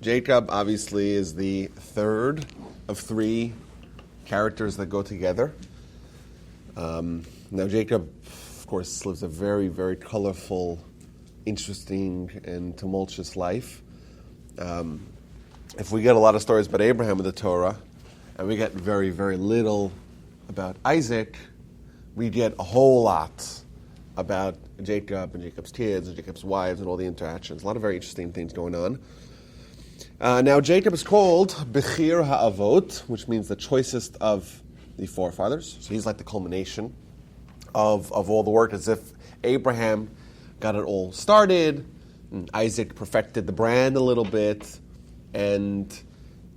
Jacob obviously is the third of three characters that go together. Now Jacob, of course, lives a very, very colorful, interesting, and tumultuous life. If we get a lot of stories about Abraham in the Torah, and we get very, very little about Isaac, we get a whole lot about Jacob and Jacob's kids and Jacob's wives and all the interactions. A lot of very interesting things going on. Now Jacob is called Bechir Ha'avot, which means the choicest of the forefathers. So he's like the culmination of all the work, as if Abraham got it all started, and Isaac perfected the brand a little bit, and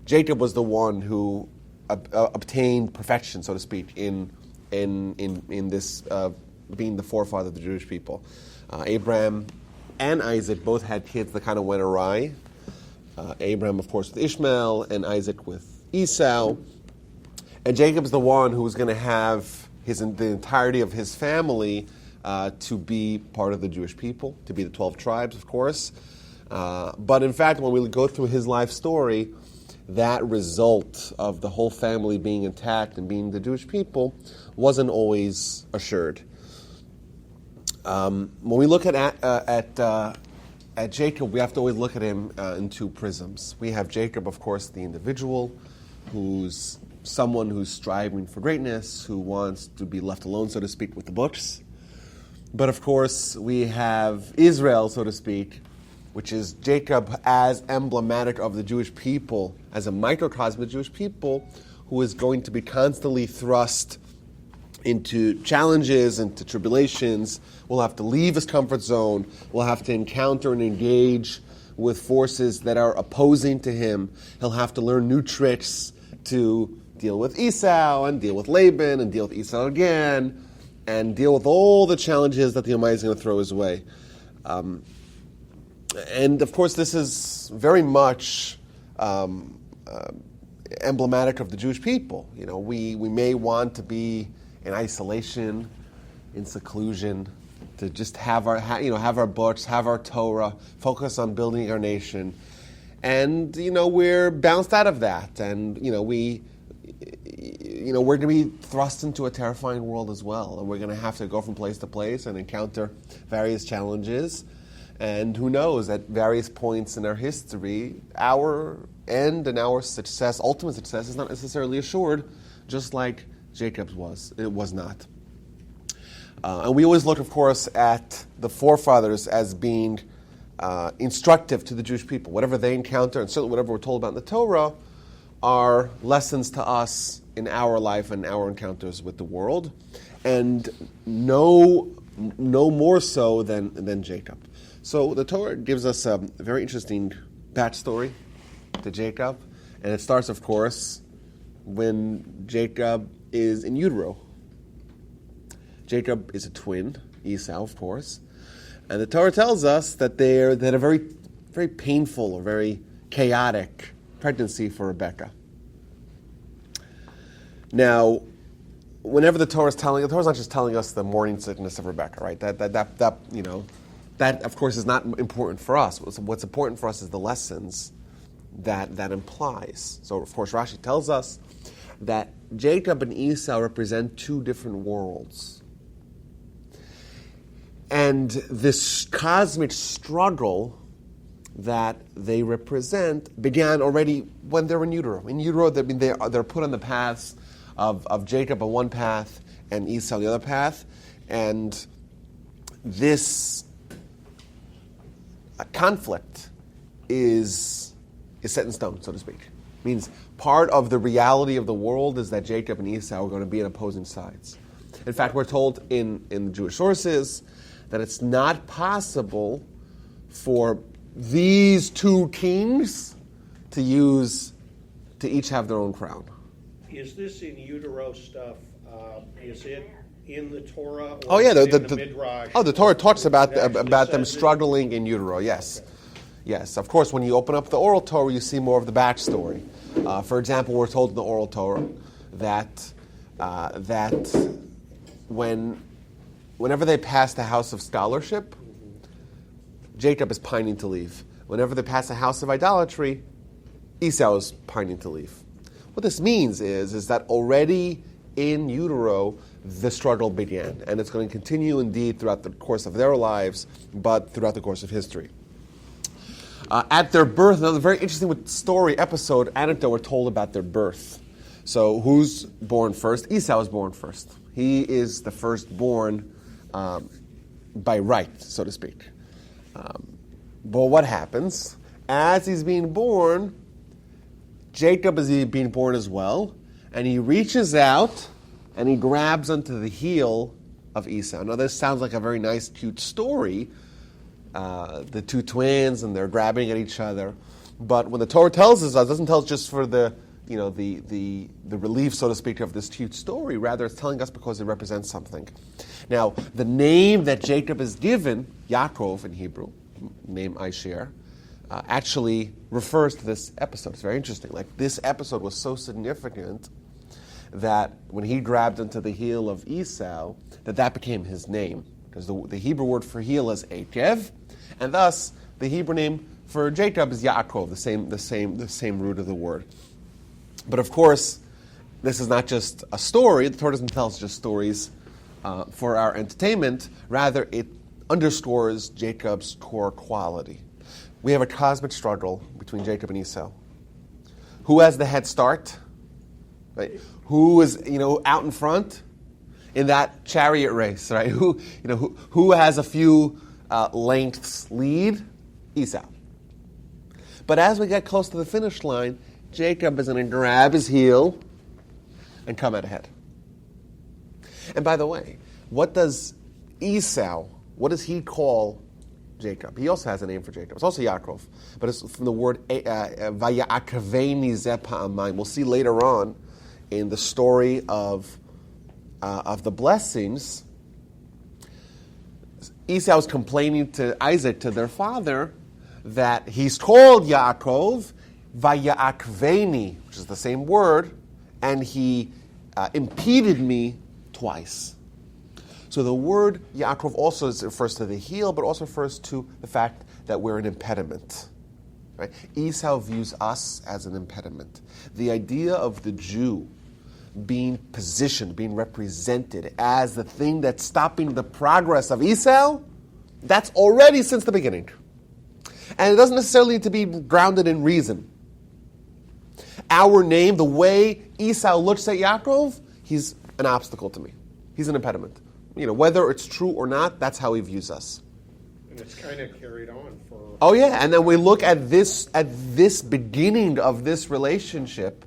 Jacob was the one who obtained perfection, so to speak, in this being the forefather of the Jewish people. Abraham and Isaac both had kids that kind of went awry. Abraham, of course, with Ishmael, and Isaac with Esau. And Jacob's the one who was going to have the entirety of his family to be part of the Jewish people, to be the 12 tribes, of course. But in fact, when we go through his life story, that result of the whole family being intact and being the Jewish people wasn't always assured. When we look at Jacob, we have to always look at him in two prisms. We have Jacob, of course, the individual, who's someone who's striving for greatness, who wants to be left alone, so to speak, with the books. But of course, we have Israel, so to speak, which is Jacob as emblematic of the Jewish people, as a microcosm of the Jewish people, who is going to be constantly thrust into challenges, into tribulations, will have to leave his comfort zone, will have to encounter and engage with forces that are opposing to him. He'll have to learn new tricks to deal with Esau, and deal with Laban, and deal with Esau again, and deal with all the challenges that the Almighty is going to throw his way. And of course, this is very much emblematic of the Jewish people. You know, we may want to be in isolation, in seclusion, to just have our books, have our Torah, focus on building our nation, and we're bounced out of that, and we're going to be thrust into a terrifying world as well, and we're going to have to go from place to place and encounter various challenges. And who knows, at various points in our history, our end and our success, ultimate success, is not necessarily assured, just like Jacob's was. It was not. And we always look, of course, at the forefathers as being instructive to the Jewish people. Whatever they encounter, and certainly whatever we're told about in the Torah, are lessons to us in our life and our encounters with the world, and no more so than Jacob. So the Torah gives us a very interesting backstory to Jacob, and it starts, of course, when Jacob is in utero. Jacob is a twin, Esau, of course, and the Torah tells us that they had a very, very painful or very chaotic pregnancy for Rebekah. Now, whenever the Torah is not just telling us the morning sickness of Rebekah, right? That of course is not important for us. What's important for us is the lessons that implies. So of course Rashi tells us that Jacob and Esau represent two different worlds. And this cosmic struggle that they represent began already when they're in utero. In utero, they're put on the paths of Jacob on one path and Esau on the other path. And this conflict is set in stone, so to speak. It means part of the reality of the world is that Jacob and Esau are going to be on opposing sides. In fact, we're told in the Jewish sources that it's not possible for these two kings to each have their own crown. Is this in utero stuff? Is it in the Torah? Or oh yeah, the Midrash? The Torah talks about them struggling in utero. Yes, okay. Yes. Of course, when you open up the oral Torah, you see more of the backstory. For example, we're told in the oral Torah that whenever they pass the house of scholarship, Jacob is pining to leave. Whenever they pass a house of idolatry, Esau is pining to leave. What this means is that already in utero, the struggle began, and it's going to continue indeed throughout the course of their lives, but throughout the course of history. At their birth, another very interesting story, episode, anecdote we're told about their birth. So who's born first? Esau is born first. He is the firstborn by right, so to speak. But what happens? As he's being born, Jacob is being born as well, and he reaches out and he grabs onto the heel of Esau. Now this sounds like a very nice, cute story, the two twins and they're grabbing at each other. But when the Torah tells us, it doesn't tell us just for the relief, so to speak, of this cute story. Rather, it's telling us because it represents something. Now, the name that Jacob is given, Yaakov in Hebrew, name I share, actually refers to this episode. It's very interesting. Like, this episode was so significant that when he grabbed into the heel of Esau, that became his name. Because the Hebrew word for heel is Ekev, and thus the Hebrew name for Jacob is Yaakov, the same root of the word. But of course, this is not just a story. The Torah doesn't tell us just stories for our entertainment. Rather, it underscores Jacob's core quality. We have a cosmic struggle between Jacob and Esau. Who has the head start? Right? Who is out in front in that chariot race? Right? Who has a few lengths lead? Esau. But as we get close to the finish line, Jacob is going to grab his heel and come out ahead. And by the way, what does he call Jacob? He also has a name for Jacob. It's also Yaakov, but it's from the word Vaya'akaveni ze pa'amayim. We'll see later on in the story of the blessings, Esau is complaining to Isaac, to their father, that he's called Yaakov, Vaya'akveni, which is the same word, and he impeded me twice. So the word Yaakov also refers to the heel, but also refers to the fact that we're an impediment. Right? Esau views us as an impediment. The idea of the Jew being positioned, being represented as the thing that's stopping the progress of Esau, that's already since the beginning. And it doesn't necessarily need to be grounded in reason. Our name, the way Esau looks at Yaakov, he's an obstacle to me. He's an impediment. Whether it's true or not, that's how he views us. And it's kind of carried on for... Oh yeah, and then we look at this beginning of this relationship,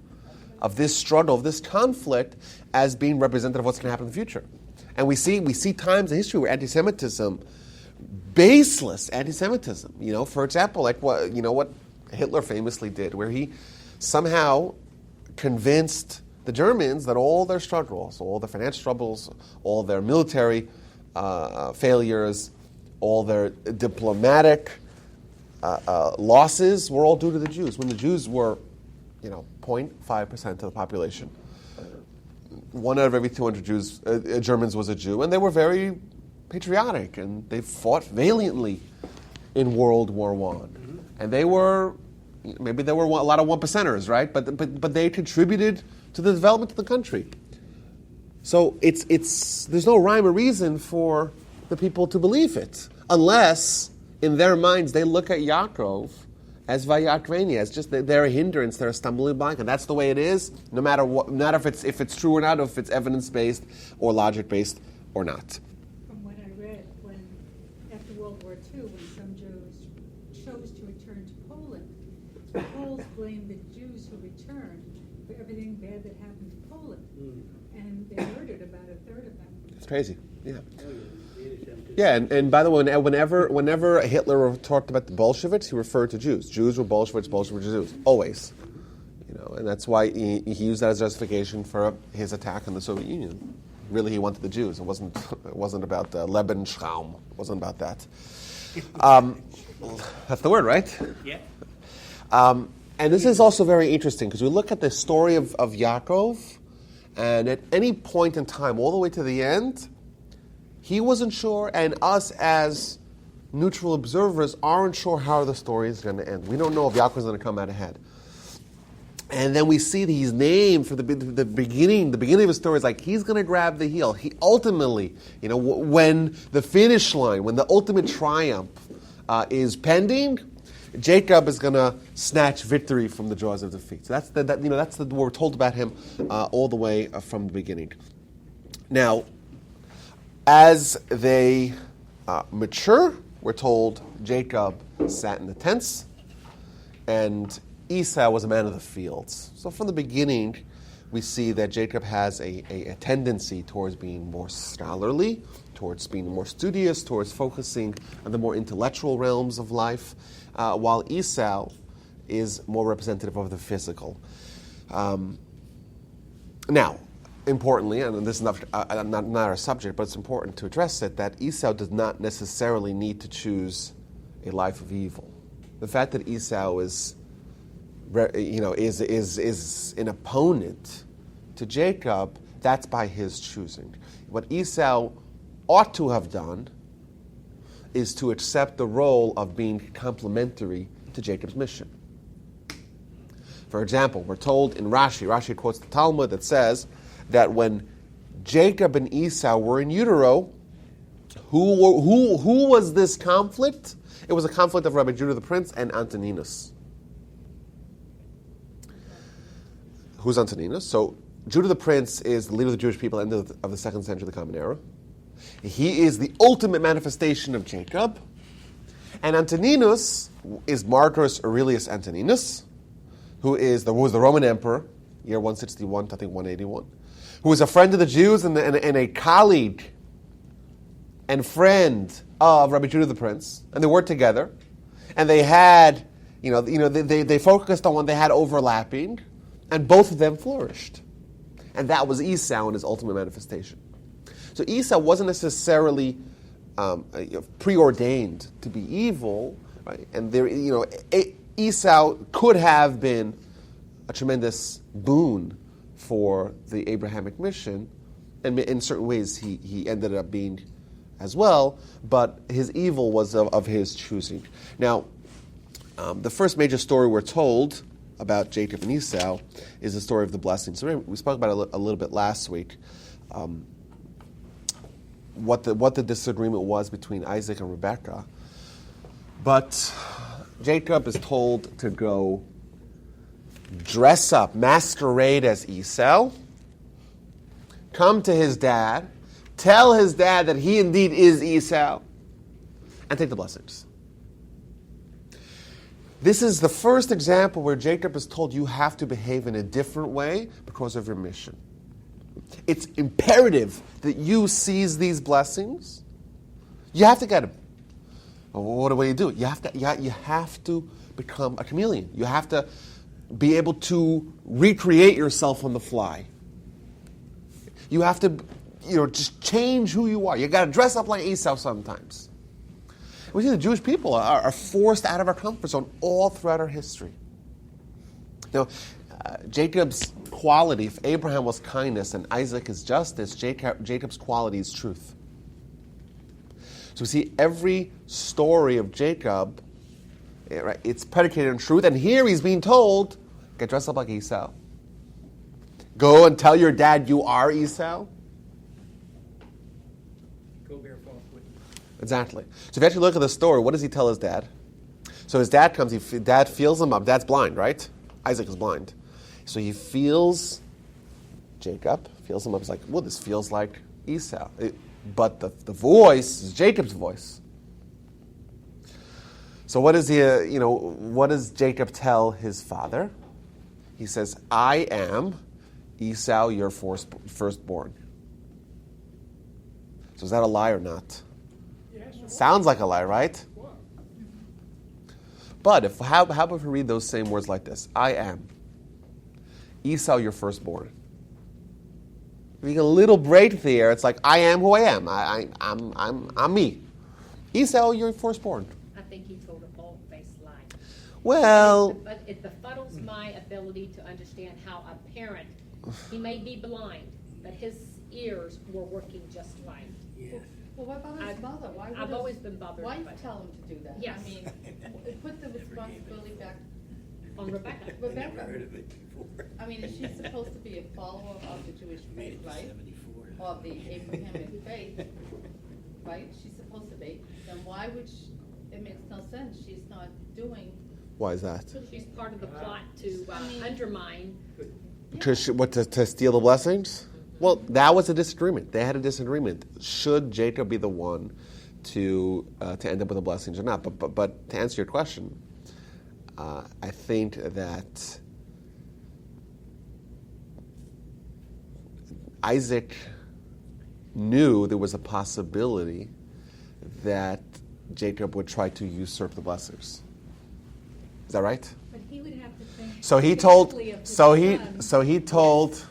of this struggle, of this conflict, as being representative of what's going to happen in the future. And we see times in history where anti-Semitism, baseless anti-Semitism, for example, like what Hitler famously did, where he somehow convinced the Germans that all their struggles, all their financial troubles, all their military failures, all their diplomatic losses were all due to the Jews, when the Jews were 0.5% of the population. 1 out of every 200 Germans was a Jew, and they were very patriotic, and they fought valiantly in World War I. And they were, maybe there were a lot of 1%ers, right? But they contributed to the development of the country. So there's no rhyme or reason for the people to believe it, unless in their minds they look at Yaakov as Vayakveni, as just they're a hindrance, they're a stumbling block, and that's the way it is, no matter what, not if it's true or not, or if it's evidence-based or logic-based or not. From what I read, after World War II, when some Jews chose to return to Poland, the Poles blamed the Jews who returned for everything bad that happened to Poland, and they murdered about a third of them. It's crazy, yeah. Yeah, and by the way, whenever Hitler talked about the Bolsheviks, he referred to Jews. Jews were Bolsheviks, Bolsheviks were Jews, always. And that's why he used that as justification for his attack on the Soviet Union. Really, he wanted the Jews. It wasn't about Lebensraum. It wasn't about that. That's the word, right? Yeah. And this is also very interesting because we look at the story of Yaakov, and at any point in time, all the way to the end, he wasn't sure, and us as neutral observers aren't sure how the story is going to end. We don't know if Yaakov is going to come out ahead. And then we see that he's named for the beginning. The beginning of his story is like he's going to grab the heel. He ultimately, when the finish line, when the ultimate triumph is pending, Jacob is going to snatch victory from the jaws of defeat. So that's what we're told about him all the way from the beginning. Now, as they mature, we're told Jacob sat in the tents, and Esau was a man of the fields. So from the beginning, we see that Jacob has a tendency towards being more scholarly, towards being more studious, towards focusing on the more intellectual realms of life, while Esau is more representative of the physical. Now, importantly, and this is not our subject, but it's important to address it, that Esau does not necessarily need to choose a life of evil. The fact that Esau is an opponent to Jacob, that's by his choosing. What Esau ought to have done is to accept the role of being complementary to Jacob's mission. For example, we're told in Rashi quotes the Talmud that says that when Jacob and Esau were in utero, who was this conflict? It was a conflict of Rabbi Judah the Prince and Antoninus. Who's Antoninus? So Judah the Prince is the leader of the Jewish people at the end of the 2nd century of the Common Era. He is the ultimate manifestation of Jacob. And Antoninus is Marcus Aurelius Antoninus, who was the Roman emperor, year 161 to I think 181, who was a friend of the Jews and a colleague and friend of Rabbi Judah the Prince, and they worked together, and they had, they focused on what they had overlapping, and both of them flourished. And that was Esau in his ultimate manifestation. So Esau wasn't necessarily preordained to be evil, right? And Esau could have been a tremendous boon for the Abrahamic mission, and in certain ways he ended up being as well, but his evil was of his choosing. Now, the first major story we're told about Jacob and Esau is the story of the blessing. So we spoke about it a little bit last week, what the disagreement was between Isaac and Rebekah. But Jacob is told to go dress up, masquerade as Esau, come to his dad, tell his dad that he indeed is Esau, and take the blessings. This is the first example where Jacob is told you have to behave in a different way because of your mission. It's imperative that you seize these blessings. You have to get them. What do you do? You have to become a chameleon. You have to be able to recreate yourself on the fly. You have to, just change who you are. You got to dress up like Esau sometimes. We see the Jewish people are forced out of our comfort zone all throughout our history. Now, Jacob's quality, if Abraham was kindness and Isaac is justice, Jacob's quality is truth. So we see every story of Jacob, right, it's predicated on truth, and here he's being told, get dressed up like Esau. Go and tell your dad you are Esau. Go bear false witness. Exactly. So if you actually look at the story, what does he tell his dad? So his dad comes, dad feels him up. Dad's blind, right? Isaac is blind. So he feels Jacob, feels him up. He's like, well, this feels like Esau. But the voice is Jacob's voice. So what does Jacob tell his father? He says, I am Esau, your firstborn. So is that a lie or not? Yes. Sounds like a lie, right? But how about if we read those same words like this? I am Esau, your firstborn. If you get a little break there, it's like I am who I am. I'm me. Esau, your firstborn. I think he told a bald-faced lie. Well, But it befuddles my ability to understand how a parent, he may be blind, but his ears were working just fine. Yes. Well, what about his mother? Why would I've his always been bothered wife by that. tell him to do that? Yes. I mean, put the responsibility back on Rebecca. Rebecca, of it before. I mean, is she supposed to be a follower of the Jewish faith, right? Or of the Abrahamic faith, right? She's supposed to be. Then why would she, it makes no sense. She's not doing. Why is that? She's part of the plot to undermine. To steal the blessings? Well, that was a disagreement. They had a disagreement. Should Jacob be the one to end up with the blessings or not? But to answer your question, I think that Isaac knew there was a possibility that Jacob would try to usurp the blessings. Is that right? But he would have to think. So he told. carefully of his son. So he told.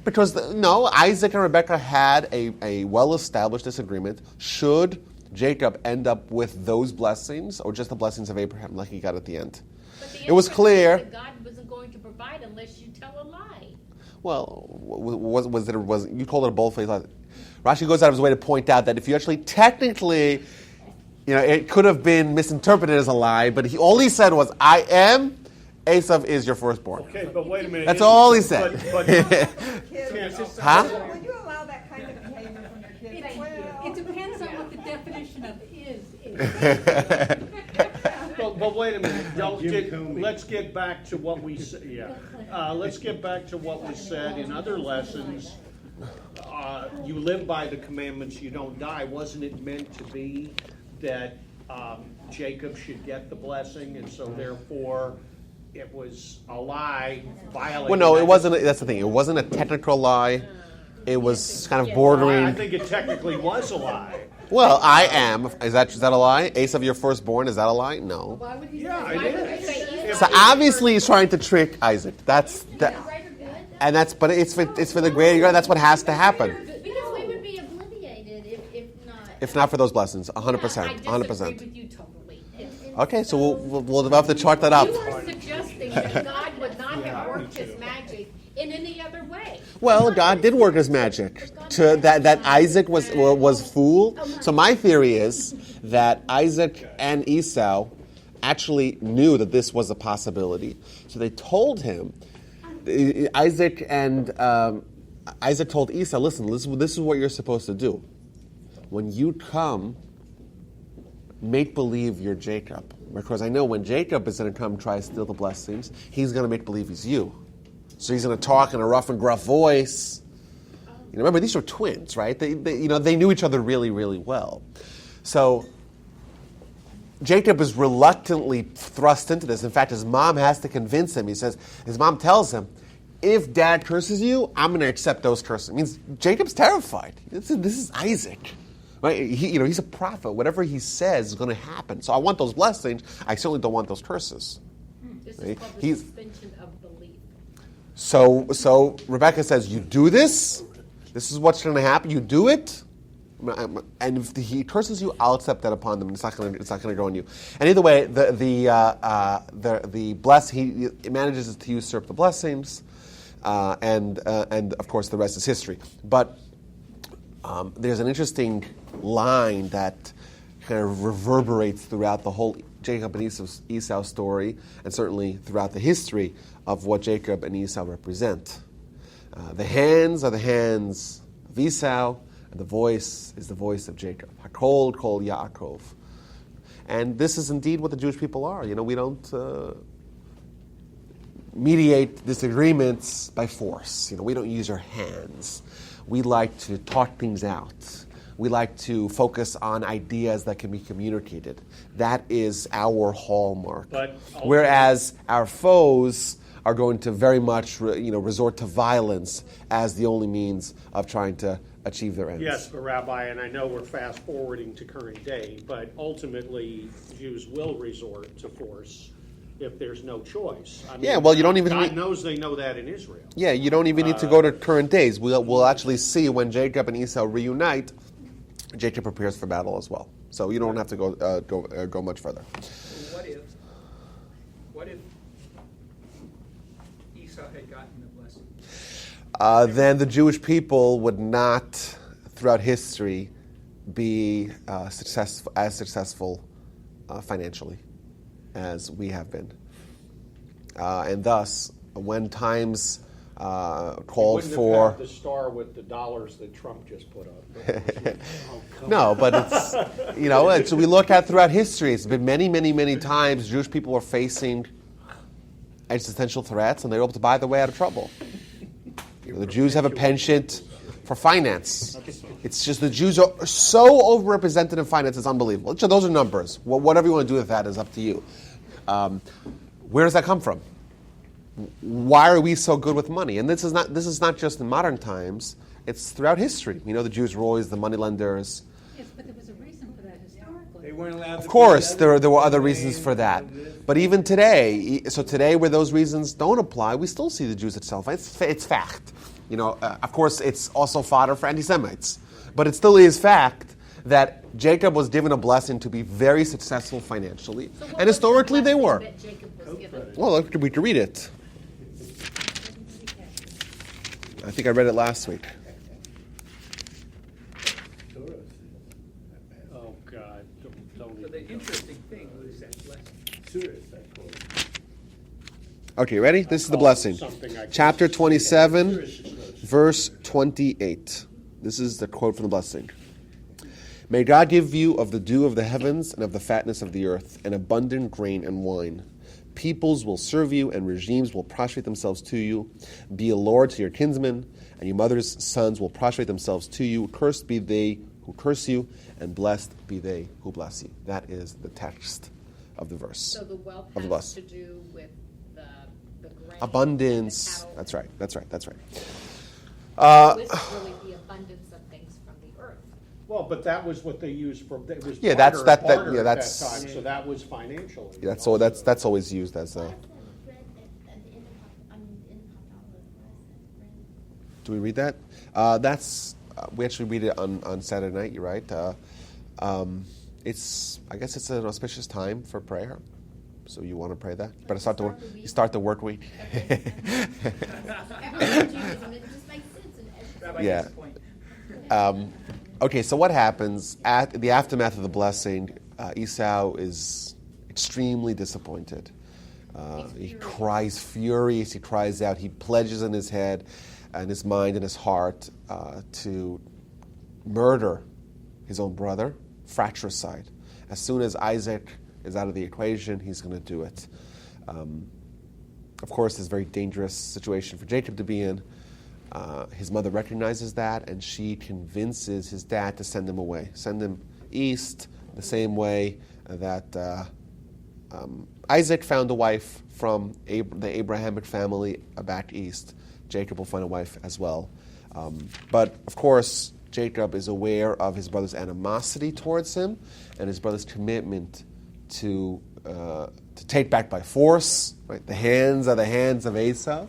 Because Isaac and Rebekah had a well-established disagreement. Should Jacob end up with those blessings, or just the blessings of Abraham, like he got at the end? But the It was answer clear. is that God wasn't going to provide unless you tell a lie. Well, was you called it a bold-faced lie? Rashi goes out of his way to point out that if you actually technically, it could have been misinterpreted as a lie, but all he said was, "I am." Esav is your firstborn. Okay, but wait a minute. That's all he said. Huh? Would you allow that kind of behavior from your kids? Well, It depends on what the definition of is. But wait a minute. Let's get back to what we said. Let's get back to what was said in other lessons. You live by the commandments, you don't die. Wasn't it meant to be that Jacob should get the blessing, and so therefore it was a lie violating? Well, no, it wasn't. That's the thing. It wasn't a technical lie. It was kind of bordering. I think it technically was a lie. Well, I am. Is that a lie? Esav, your firstborn. Is that a lie? No. Why would he Yeah, say it that? is. So obviously he's trying to trick Isaac. But it's for the greater good. That's what has to happen. Because we would be obliviated if not. If not for those blessings, 100%, I disagree 100%. with you totally. Okay, so we'll have to chart that up. You are suggesting that God would not have worked his magic in any other way. Well, God did work his magic to that Isaac was fooled. So my theory is that Isaac and Esau actually knew that this was a possibility. So they told him. Isaac told Esau, "Listen, this is what you're supposed to do. When you come, make believe you're Jacob, because I know when Jacob is going to come try to steal the blessings, he's going to make believe he's you. So he's going to talk in a rough and gruff voice. Remember, these are twins, right? They knew each other really, really well. So Jacob is reluctantly thrust into this. In fact, his mom has to convince him. His mom tells him, if Dad curses you, I'm going to accept those curses. It means Jacob's terrified. This is Isaac. Right? He's a prophet. Whatever he says is going to happen. So I want those blessings. I certainly don't want those curses. This Right? is called the suspension of belief. So Rebecca says, you do this. This is what's going to happen. You do it. And if he curses you, I'll accept that upon them. It's not going to go on you. And either way, he manages to usurp the blessings, and of course the rest is history. But there's an interesting line that kind of reverberates throughout the whole Jacob and Esau story, and certainly throughout the history of what Jacob and Esau represent. The hands are the hands of Esau, and the voice is the voice of Jacob. Hakol kol Yaakov. And this is indeed what the Jewish people are. We don't mediate disagreements by force. We don't use our hands. We like to talk things out. We like to focus on ideas that can be communicated. That is our hallmark. Whereas our foes are going to very much resort to violence as the only means of trying to achieve their ends. Yes, but Rabbi, and I know we're fast forwarding to current day, but ultimately Jews will resort to force if there's no choice. I mean, you don't even. God knows they know that in Israel. Yeah, you don't even need to go to current days. We'll actually see when Jacob and Esau reunite. Jacob prepares for battle as well, so you don't have to go much further. What if Esau had gotten the blessing? Then the Jewish people would not, throughout history, be successful financially as we have been. And thus, when times called Wouldn't have for... had the star with the dollars that Trump just put up. No, but it's, it's, we look at throughout history, it's been many, many, many times Jewish people were facing existential threats, and they were able to buy their way out of trouble. The Jews have a penchant for finance. It's just the Jews are so overrepresented in finance, it's unbelievable. So those are numbers. Whatever you want to do with that is up to you. Where does that come from? Why are we so good with money? And this is not just in modern times. It's throughout history. The Jews were always the moneylenders. Yes, but there was a reason for that historically. They weren't allowed to. Of course, there were other reasons for that. But even today, where those reasons don't apply, we still see the Jews itself. It's fact. Of course, it's also fodder for anti-Semites. But it still is fact that Jacob was given a blessing to be very successful financially. So what And was the historically, they blessing were. that Jacob was given? Well, we can read it. I think I read it last week. Oh, God, don't So the even. interesting thing was that blessing. Okay, ready? This is the blessing. Chapter 27, verse 28. This is the quote from the blessing. May God give you of the dew of the heavens and of the fatness of the earth, and abundant grain and wine. Peoples will serve you, and regimes will prostrate themselves to you. Be a lord to your kinsmen, and your mother's sons will prostrate themselves to you. Cursed be they who curse you, and blessed be they who bless you. That is the text of the verse. So the wealth of the has bless. to do with the grain. Abundance. and the cattle. That's right. This is really the abundance of things from the earth. Well, but that was what they used for, it was Yeah, barter that's- at that that's- time, so that was financial. That's always used as a... Why is that bread at the end of, in hot dog, why is that bread? Do we read that? We actually read it on Saturday night. You're right. I guess it's an auspicious time for prayer. So you want to pray that? You better start the work week. Judaism, it just makes sense. Rabbi, Yeah. that's the point. Okay, so what happens at the aftermath of the blessing? Esau is extremely disappointed. He cries furious. He cries out. He pledges in his head and his mind and his heart to murder his own brother, fratricide. As soon as Isaac is out of the equation, he's going to do it. Of course, it's a very dangerous situation for Jacob to be in. His mother recognizes that, and she convinces his dad to send him away, send him east, the same way that Isaac found a wife from the Abrahamic family back east. Jacob will find a wife as well. But, of course, Jacob is aware of his brother's animosity towards him and his brother's commitment to take back by force. Right? The hands are the hands of Esau.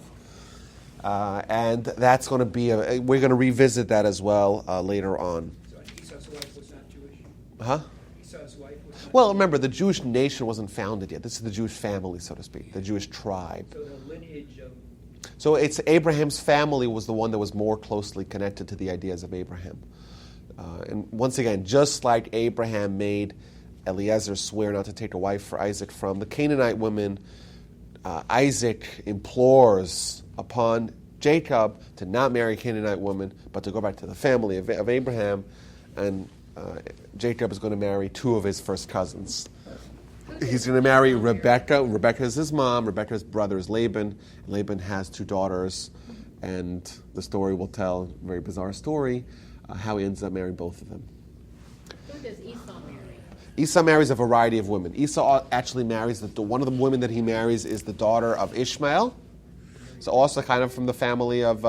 And that's going to be, we're going to revisit that as well later on. So Esau's wife was not Jewish? Huh? Esau's wife was not Well, Jewish? remember, the Jewish nation wasn't founded yet. This is the Jewish family, so to speak, the Jewish tribe. So the lineage of... So it's Abraham's family was the one that was more closely connected to the ideas of Abraham. And once again, just like Abraham made Eliezer swear not to take a wife for Isaac from the Canaanite women, Isaac implores upon Jacob to not marry a Canaanite woman, but to go back to the family of Abraham, and Jacob is going to marry two of his first cousins. He's going to marry Rebecca. Rebecca is his mom. Rebecca's brother is Laban. Laban has two daughters, and the story will tell a very bizarre story, how he ends up marrying both of them. Who does Esau marry? Esau marries a variety of women. Esau actually marries, one of the women that he marries is the daughter of Ishmael. So also kind of from the family of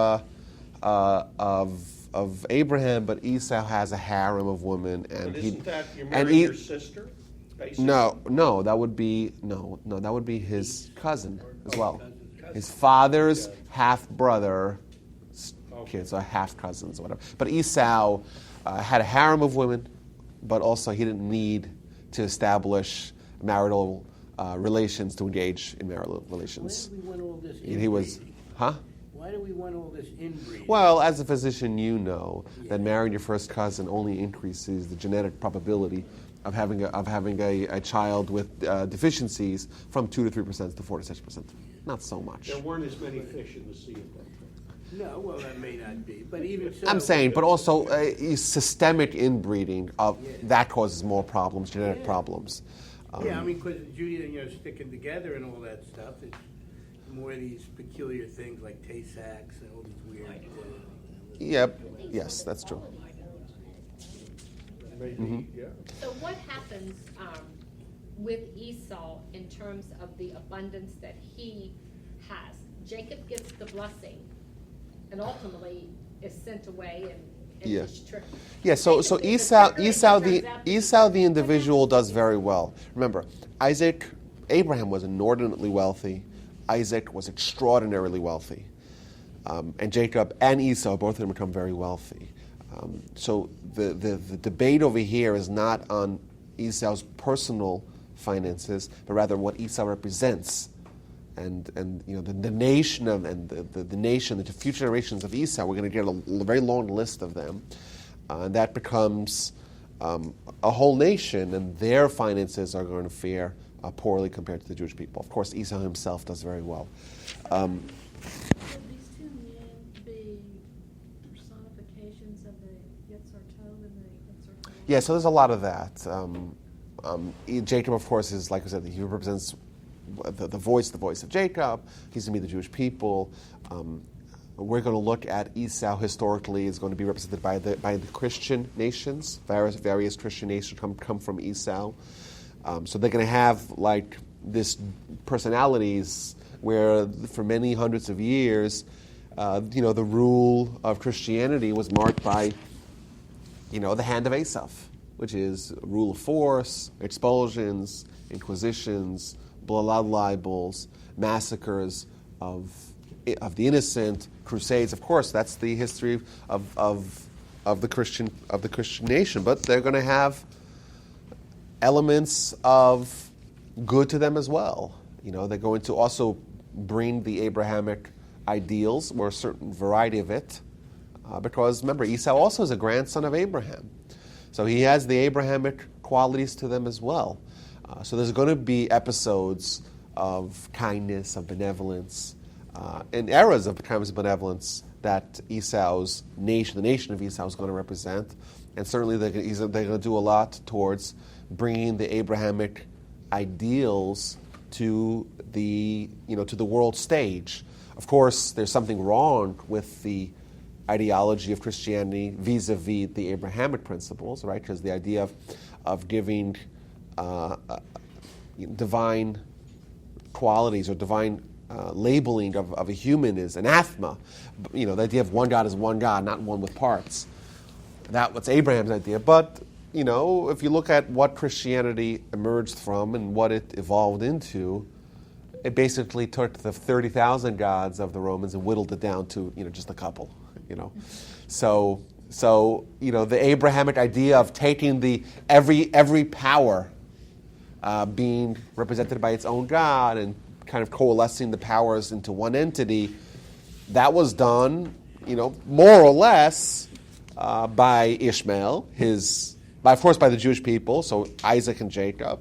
Abraham, but Esau has a harem of women, and But isn't that, you're and marrying your sister, basically? no, that would be his cousin as well. His father's half brother, kids are half cousins or whatever. But Esau had a harem of women, but also he didn't need to establish marital relations to engage in marital relations. Why do we want all this He was, huh? Why do we want all this inbreeding? Well, as a physician, you know that marrying your first cousin only increases the genetic probability of having a child with deficiencies from 2 to 3% to 4 to 6%. Not so much. There weren't as many fish in the sea at that time. No, well, that may not be, but even so. I'm saying, but also systemic inbreeding that causes more problems, genetic problems. Yeah, I mean, because Judaism, sticking together and all that stuff, it's more of these peculiar things like Tay-Sachs and all these weird. Yep. Yes, that's true. Maybe, yeah. So what happens with Esau in terms of the abundance that he has? Jacob gets the blessing and ultimately is sent away and Yeah. is tricked. Yeah, so Esau the individual does very well. Remember, Abraham was inordinately wealthy. Isaac was extraordinarily wealthy. And Jacob and Esau, both of them become very wealthy. So the debate over here is not on Esau's personal finances, but rather what Esau represents. And the nation the future generations of Esau, we're going to get a very long list of them. And that becomes a whole nation, and their finances are going to fare poorly compared to the Jewish people. Of course, Esau himself does very well. Would these two men be personifications of the Yitzhar Tov and the Yitzhar Tov? Yeah, so there's a lot of that. Jacob, of course, is, like I said, he represents the voice of Jacob. He's going to be the Jewish people. We're going to look at Esau historically is going to be represented by the Christian nations. Various Christian nations come from Esau. So they're going to have like this personalities where for many hundreds of years, the rule of Christianity was marked by, the hand of Esau, which is rule of force, expulsions, inquisitions, blood libels, massacres of the innocent, crusades. Of course, that's the history of the Christian nation. But they're going to have elements of good to them as well. They're going to also bring the Abrahamic ideals, or a certain variety of it, because remember, Esau also is a grandson of Abraham, so he has the Abrahamic qualities to them as well. So there's going to be episodes of kindness, of benevolence, and eras of kindness and benevolence that Esau's nation, the nation of Esau, is going to represent. And certainly they're going to do a lot towards bringing the Abrahamic ideals to the world stage. Of course, there's something wrong with the ideology of Christianity vis-a-vis the Abrahamic principles, right? Because the idea of giving divine qualities or divine labeling of a human is anathema. The idea of one God is one God, not one with parts. That was Abraham's idea. But, if you look at what Christianity emerged from and what it evolved into, it basically took the 30,000 gods of the Romans and whittled it down to, just a couple, So, the Abrahamic idea of taking the every power being represented by its own God and kind of coalescing the powers into one entity, that was done, more or less by Ishmael, of course by the Jewish people, so Isaac and Jacob,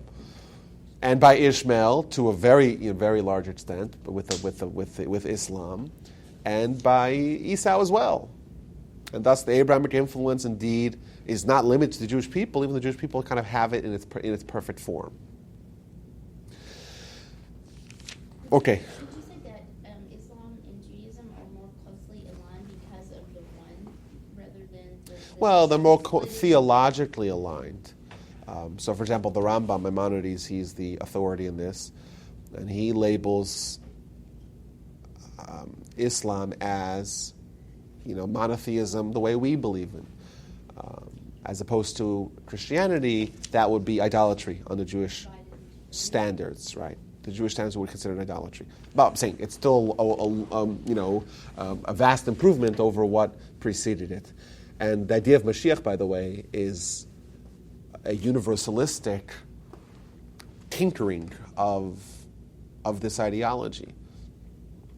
and by Ishmael to a very very large extent, with Islam, and by Esau as well. And thus the Abrahamic influence indeed is not limited to the Jewish people, even the Jewish people kind of have it in its perfect form. Okay. Would you say that Islam and Judaism are more closely aligned because of the one rather than the Well, they're more theologically aligned. So, for example, the Rambam, Maimonides, he's the authority in this, and he labels Islam as, monotheism the way we believe in. As opposed to Christianity, that would be idolatry on the Jewish standards, right? The Jewish standards would consider it idolatry. But I'm saying it's still a vast improvement over what preceded it. And the idea of Mashiach, by the way, is a universalistic tinkering of this ideology.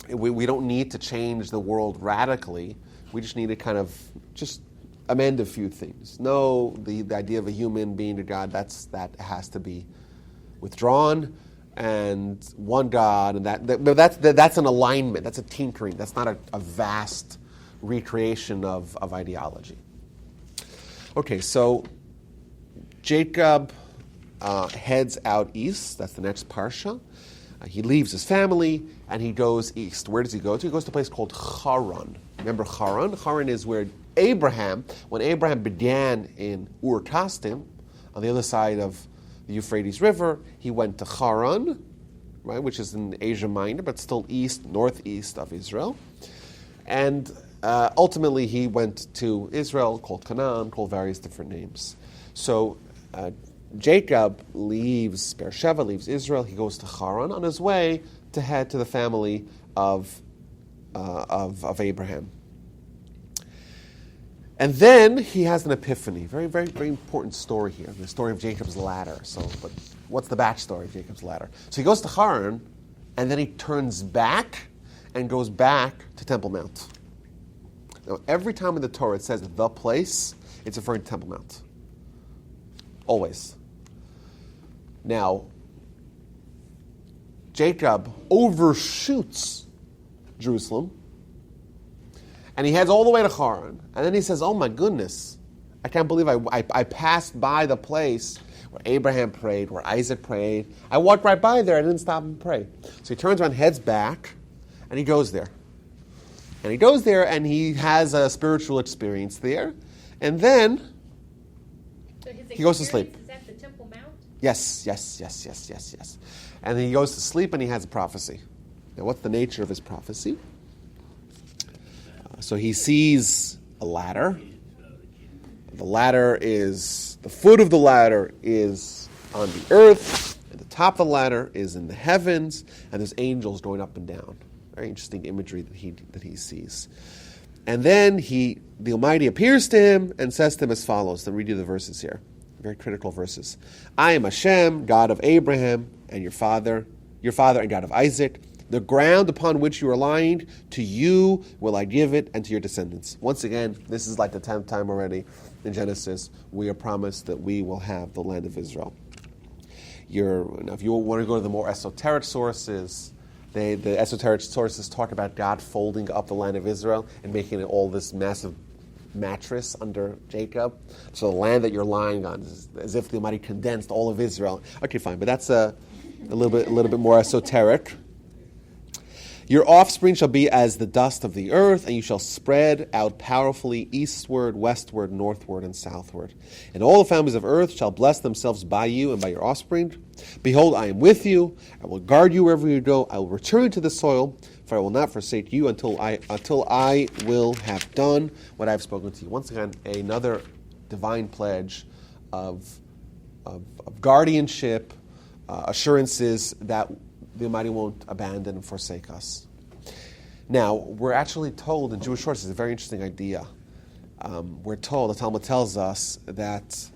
We don't need to change the world radically. We just need to kind of just amend a few things. No, the idea of a human being to God, that has to be withdrawn, and one God, and that's an alignment. That's a tinkering. That's not a vast recreation of ideology. Okay, so Jacob heads out east. That's the next parsha. He leaves his family and he goes east. Where does he go to? He goes to a place called Haran. Remember Haran? Haran is where when Abraham began in Ur Kasdim, on the other side of the Euphrates River, he went to Haran, right, which is in Asia Minor, but still northeast of Israel. And ultimately he went to Israel, called Canaan, called various different names. So Jacob leaves Beersheba, leaves Israel. He goes to Haran on his way to head to the family of Abraham. And then he has an epiphany. Very, very, very important story here. The story of Jacob's ladder. But what's the backstory of Jacob's ladder? So he goes to Haran, and then he turns back and goes back to Temple Mount. Now, every time in the Torah it says the place, it's referring to Temple Mount. Always. Now, Jacob overshoots Jerusalem, and he heads all the way to Haran, and then he says, oh my goodness, I can't believe I passed by the place where Abraham prayed, where Isaac prayed. I walked right by there, I didn't stop and pray. So he turns around, heads back, and he goes there. And he goes there, and he has a spiritual experience there, and then he goes to sleep. Is that the Temple Mount? Yes. And then he goes to sleep and he has a prophecy. Now, what's the nature of his prophecy? So he sees a ladder. The foot of the ladder is on the earth, and the top of the ladder is in the heavens, and there's angels going up and down. Very interesting imagery that he sees. And then the Almighty appears to him and says to him as follows. Let me read you the verses here. Very critical verses. I am Hashem, God of Abraham and your father and God of Isaac. The ground upon which you are lying, to you will I give it and to your descendants. Once again, this is like the 10th time already in Genesis. We are promised that we will have the land of Israel. If you want to go to the more esoteric sources, the esoteric sources talk about God folding up the land of Israel and making it all this massive mattress under Jacob. So the land that you're lying on is as if the Almighty condensed all of Israel. Okay, fine, but that's a little bit more esoteric. Your offspring shall be as the dust of the earth, and you shall spread out powerfully eastward, westward, northward, and southward. And all the families of earth shall bless themselves by you and by your offspring. Behold, I am with you. I will guard you wherever you go. I will return to the soil, for I will not forsake you until I will have done what I have spoken to you. Once again, another divine pledge of guardianship, assurances that the Almighty won't abandon and forsake us. Now, we're actually told in Jewish sources, it's a very interesting idea. We're told, the Talmud tells us that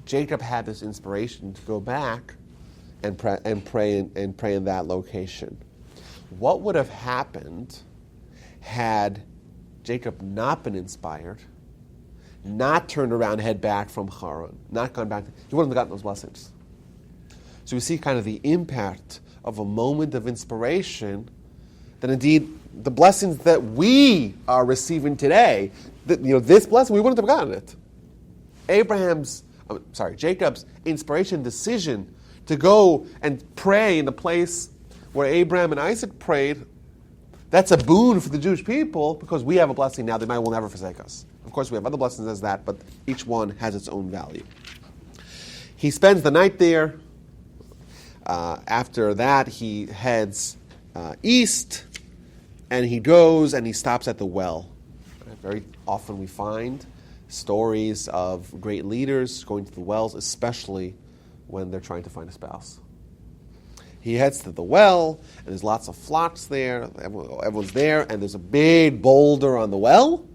Jacob had this inspiration to go back and pray in that location. What would have happened had Jacob not been inspired, not turned around and head back from Haran, not gone back? He wouldn't have gotten those blessings. So we see kind of the impact of a moment of inspiration that indeed the blessings that we are receiving today, this blessing, we wouldn't have gotten it. Jacob's inspiration decision to go and pray in the place where Abraham and Isaac prayed, that's a boon for the Jewish people because we have a blessing now that will never forsake us. Of course, we have other blessings as that, but each one has its own value. He spends the night there. After that, he heads east, and he goes and he stops at the well. Very often we find stories of great leaders going to the wells, especially when they're trying to find a spouse. He heads to the well, and there's lots of flocks there. Everyone's there, and there's a big boulder on the well,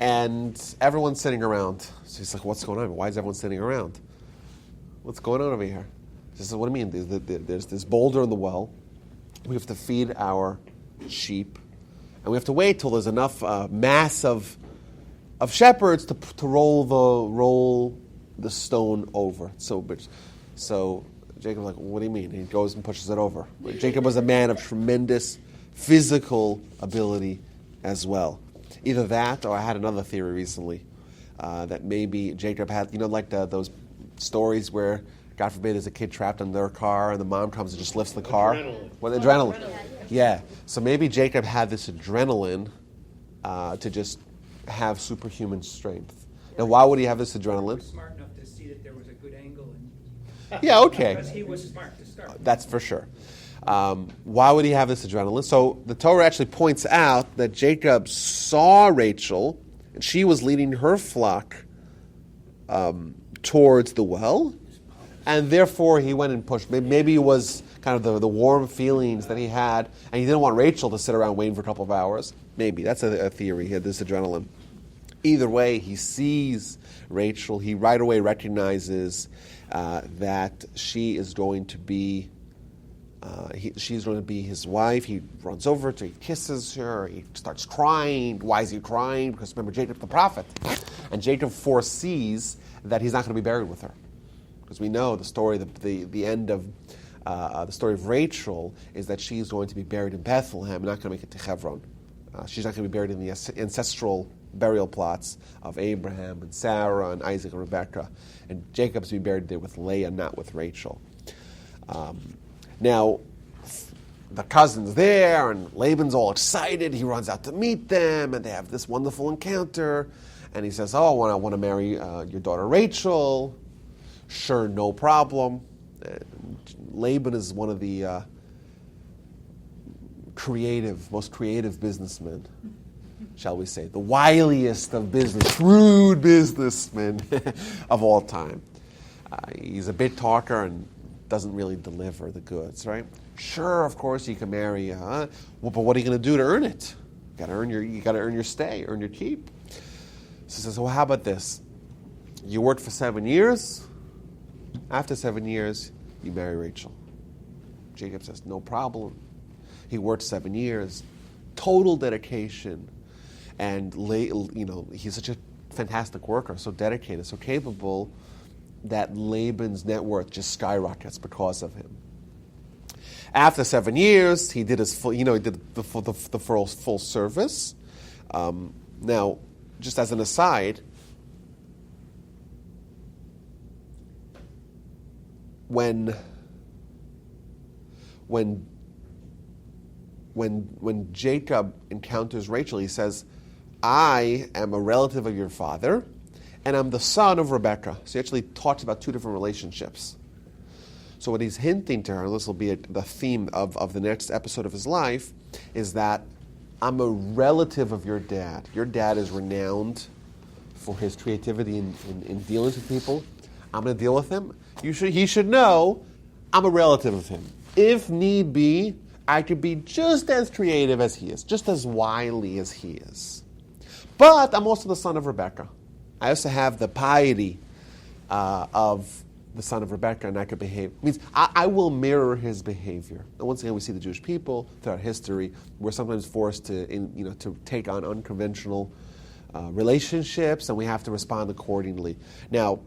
and everyone's sitting around. So he's like, what's going on? Why is everyone sitting around? What's going on over here? He says, what do you mean? There's this boulder in the well. We have to feed our sheep, And we have to wait till there's enough mass of shepherds to roll the stone over. So Jacob's like, what do you mean? And he goes and pushes it over. Jacob was a man of tremendous physical ability as well. Either that, or I had another theory recently, that maybe Jacob had, like those stories where, God forbid, there's a kid trapped in their car and the mom comes and just lifts the car. Adrenaline. Well, adrenaline. Yeah. So maybe Jacob had this adrenaline to just have superhuman strength. Now, why would he have this He adrenaline? was smart enough to see that there was a good angle, and Yeah, okay. because he was smart to start. That's for sure. Why would he have this adrenaline? So the Torah actually points out that Jacob saw Rachel, and she was leading her flock towards the well, and therefore he went and pushed. Maybe it was kind of the warm feelings that he had, and he didn't want Rachel to sit around waiting for a couple of hours. Maybe. That's a theory. He had this adrenaline. Either way, he sees Rachel. He right away recognizes that she is going to be she's going to be his wife. He runs over to her, he kisses her, he starts crying. Why is he crying? Because remember, Jacob the prophet. And Jacob foresees that he's not going to be buried with her. Because we know the story, the end of the story of Rachel is that she's going to be buried in Bethlehem, not going to make it to Hebron. She's not going to be buried in the ancestral burial plots of Abraham and Sarah and Isaac and Rebekah. And Jacob's to be buried there with Leah, not with Rachel. Now, the cousin's there, and Laban's all excited. He runs out to meet them, and they have this wonderful encounter. And he says, I want to marry your daughter Rachel. Sure, no problem. Laban is one of the most creative businessmen, shall we say. The wiliest of shrewd businessmen of all time. He's a big talker and doesn't really deliver the goods, right? Sure, of course, you can marry, but what are you going to do to earn it? You got to earn your stay, earn your keep. So he says, well, how about this? You work for 7 years. After 7 years, you marry Rachel. Jacob says, no problem. He worked 7 years, total dedication, and he's such a fantastic worker, so dedicated, so capable, that Laban's net worth just skyrockets because of him. After 7 years, he did his full, he did the full service. Now, just as an aside, when Jacob encounters Rachel, he says, I am a relative of your father, and I'm the son of Rebekah. So he actually talks about two different relationships. So what he's hinting to her, and this will be the theme of the next episode of his life, is that I'm a relative of your dad. Your dad is renowned for his creativity in dealings with people. I'm going to deal with him. He should know I'm a relative of him. If need be, I could be just as creative as he is, just as wily as he is. But I'm also the son of Rebekah. I also have the piety of the son of Rebekah, and I could behave. It means I will mirror his behavior. And once again, we see the Jewish people throughout history. We're sometimes forced to take on unconventional relationships, and we have to respond accordingly. Now,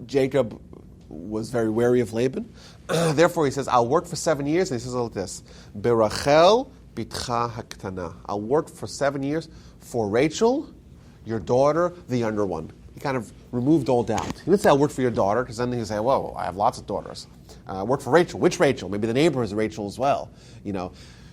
Jacob was very wary of Laban. Therefore, he says, I'll work for 7 years. And he says like this, Berachel bitcha haktana. I'll work for 7 years for Rachel, your daughter, the younger one. He kind of removed all doubt. He didn't say, I'll work for your daughter, because then he'd say, well, I have lots of daughters. Work for Rachel. Which Rachel? Maybe the neighbor is Rachel as well.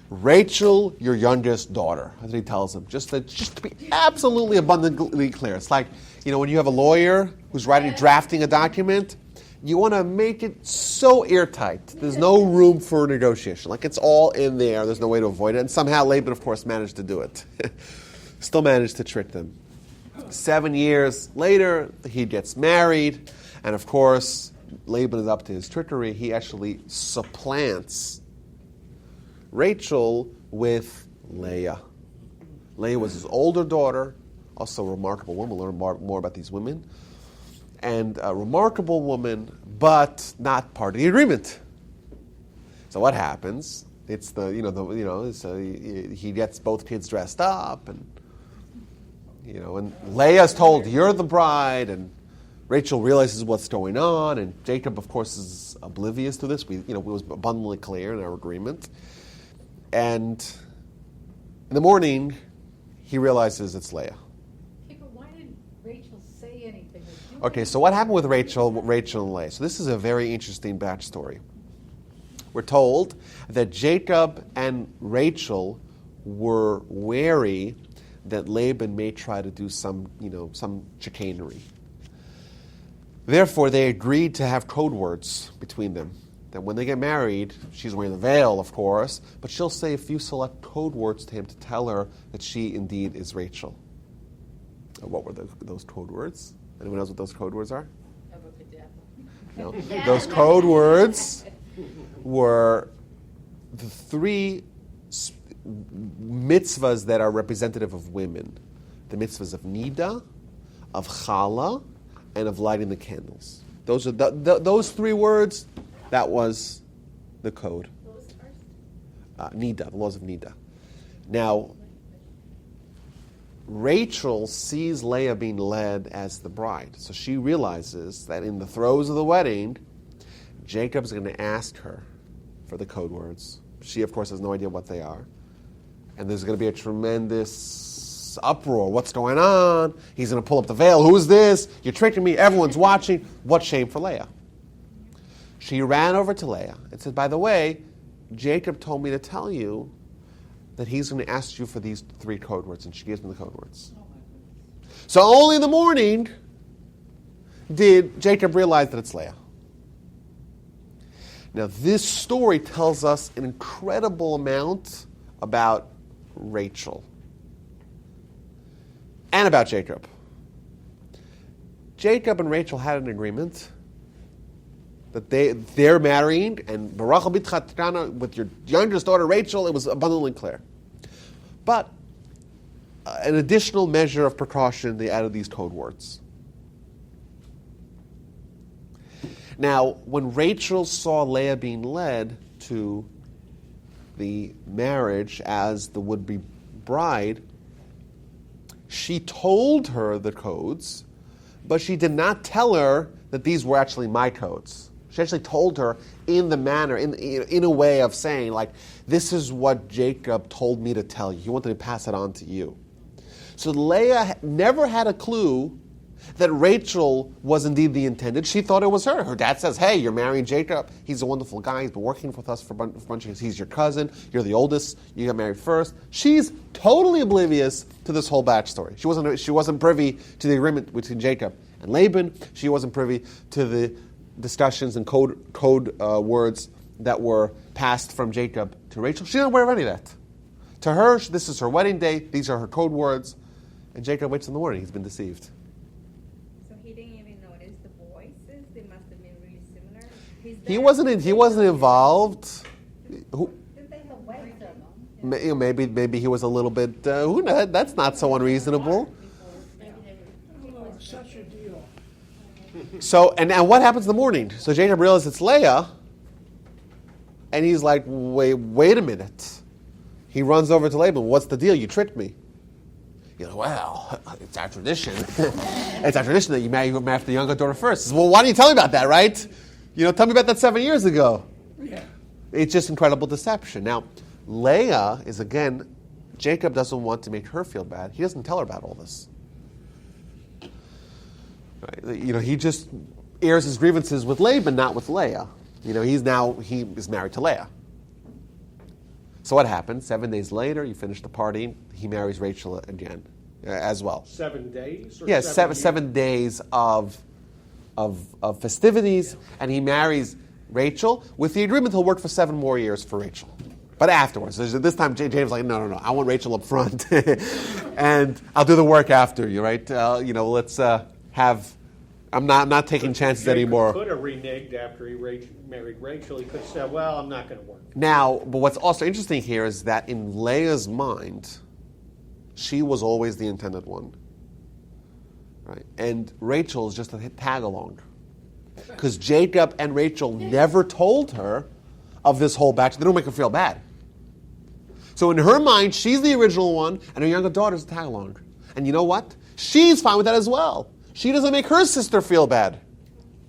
Rachel, your youngest daughter. That's what he tells him. Just to be absolutely abundantly clear. It's like, when you have a lawyer who's drafting a document, you want to make it so airtight. There's no room for negotiation. Like, it's all in there. There's no way to avoid it. And somehow Laban, of course, managed to do it. Still managed to trick them. 7 years later, he gets married. And, of course, Laban is up to his trickery. He actually supplants Rachel with Leah. Leah was his older daughter, also a remarkable woman. We'll learn more about these women. And a remarkable woman, but not part of the agreement. So what happens? It's he gets both kids dressed up, and and Leah's told, "You're the bride," and Rachel realizes what's going on, and Jacob, of course, is oblivious to this. It was abundantly clear in our agreement. And in the morning, he realizes it's Leah. Okay, but why didn't Rachel say anything? Okay, so what happened with Rachel and Leah? So this is a very interesting backstory. We're told that Jacob and Rachel were wary that Laban may try to do some chicanery. Therefore, they agreed to have code words between them. That when they get married, she's wearing the veil, of course, but she'll say a few select code words to him to tell her that she indeed is Rachel. What were those code words? Anyone knows what those code words are? No. Those code words were the three mitzvahs that are representative of women. The mitzvahs of Nida, of Chala, and of lighting the candles. Those are those three words. That was the code. What was the first? Nida, the laws of Nida. Now, Rachel sees Leah being led as the bride. So she realizes that in the throes of the wedding, Jacob's going to ask her for the code words. She, of course, has no idea what they are. And there's going to be a tremendous uproar. What's going on? He's going to pull up the veil. Who's this? You're tricking me. Everyone's watching. What shame for Leah. She ran over to Leah and said, by the way, Jacob told me to tell you that he's going to ask you for these three code words. And she gives me the code words. So only in the morning did Jacob realize that it's Leah. Now, this story tells us an incredible amount about Rachel and about Jacob. Jacob and Rachel had an agreement that they're marrying, and Baruch Bitchatana with your youngest daughter Rachel, it was abundantly clear. But an additional measure of precaution, they added these code words. Now, when Rachel saw Leah being led to the marriage as the would-be bride, she told her the codes, but she did not tell her that these were actually my codes. She actually told her in the manner, in a way of saying, like, this is what Jacob told me to tell you. He wanted to pass it on to you. So Leah never had a clue that Rachel was indeed the intended. She thought it was her. Her dad says, hey, you're marrying Jacob. He's a wonderful guy. He's been working with us for a bunch of years. He's your cousin. You're the oldest. You got married first. She's totally oblivious to this whole backstory. She wasn't privy to the agreement between Jacob and Laban. She wasn't privy to the discussions and code words that were passed from Jacob to Rachel. She's not aware of any of that. To her, this is her wedding day. These are her code words. And Jacob waits in the morning. He's been deceived. So he didn't even notice the voices? They must have been really similar. He wasn't involved. Who? Did they have ways? Maybe he was a little bit. Who knows? That's not so unreasonable. Such a deal. So and what happens in the morning? So Jacob realizes it's Leah, and he's like, wait a minute. He runs over to Laban. What's the deal? You tricked me. Well, it's our tradition. It's our tradition that you marry after the younger daughter first. Says, well, why didn't you tell me about that, right? Tell me about that 7 years ago. Yeah. It's just incredible deception. Now, Leah is, again, Jacob doesn't want to make her feel bad. He doesn't tell her about all this. Right? He just airs his grievances with Laban, not with Leah. He is married to Leah. So what happens? 7 days later, you finish the party. He marries Rachel again, as well. 7 days? Or Yes, 7 days of festivities, and he marries Rachel with the agreement he'll work for 7 more years for Rachel. But afterwards, this time James is like, no, I want Rachel up front, and I'll do the work after you, right? Let's have. I'm not taking chances anymore. He could have reneged after he married Rachel. He could have said, well, I'm not going to work. Now, but what's also interesting here is that in Leah's mind, she was always the intended one. Right? And Rachel is just a tag along. Because Jacob and Rachel never told her of this whole batch. They don't make her feel bad. So in her mind, she's the original one, and her younger daughter's a tag-along. And you know what? She's fine with that as well. She doesn't make her sister feel bad,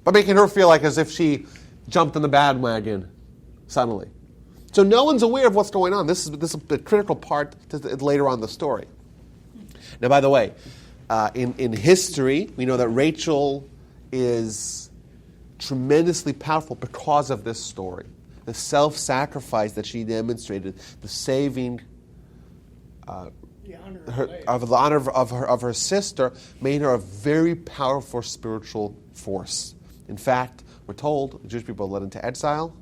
by making her feel like as if she jumped in the bandwagon suddenly. So no one's aware of what's going on. This is a critical part later on in the story. Now, by the way, in history, we know that Rachel is tremendously powerful because of this story. The self-sacrifice that she demonstrated, the saving of the honor of her sister, made her a very powerful spiritual force. In fact, we're told the Jewish people are led into exile,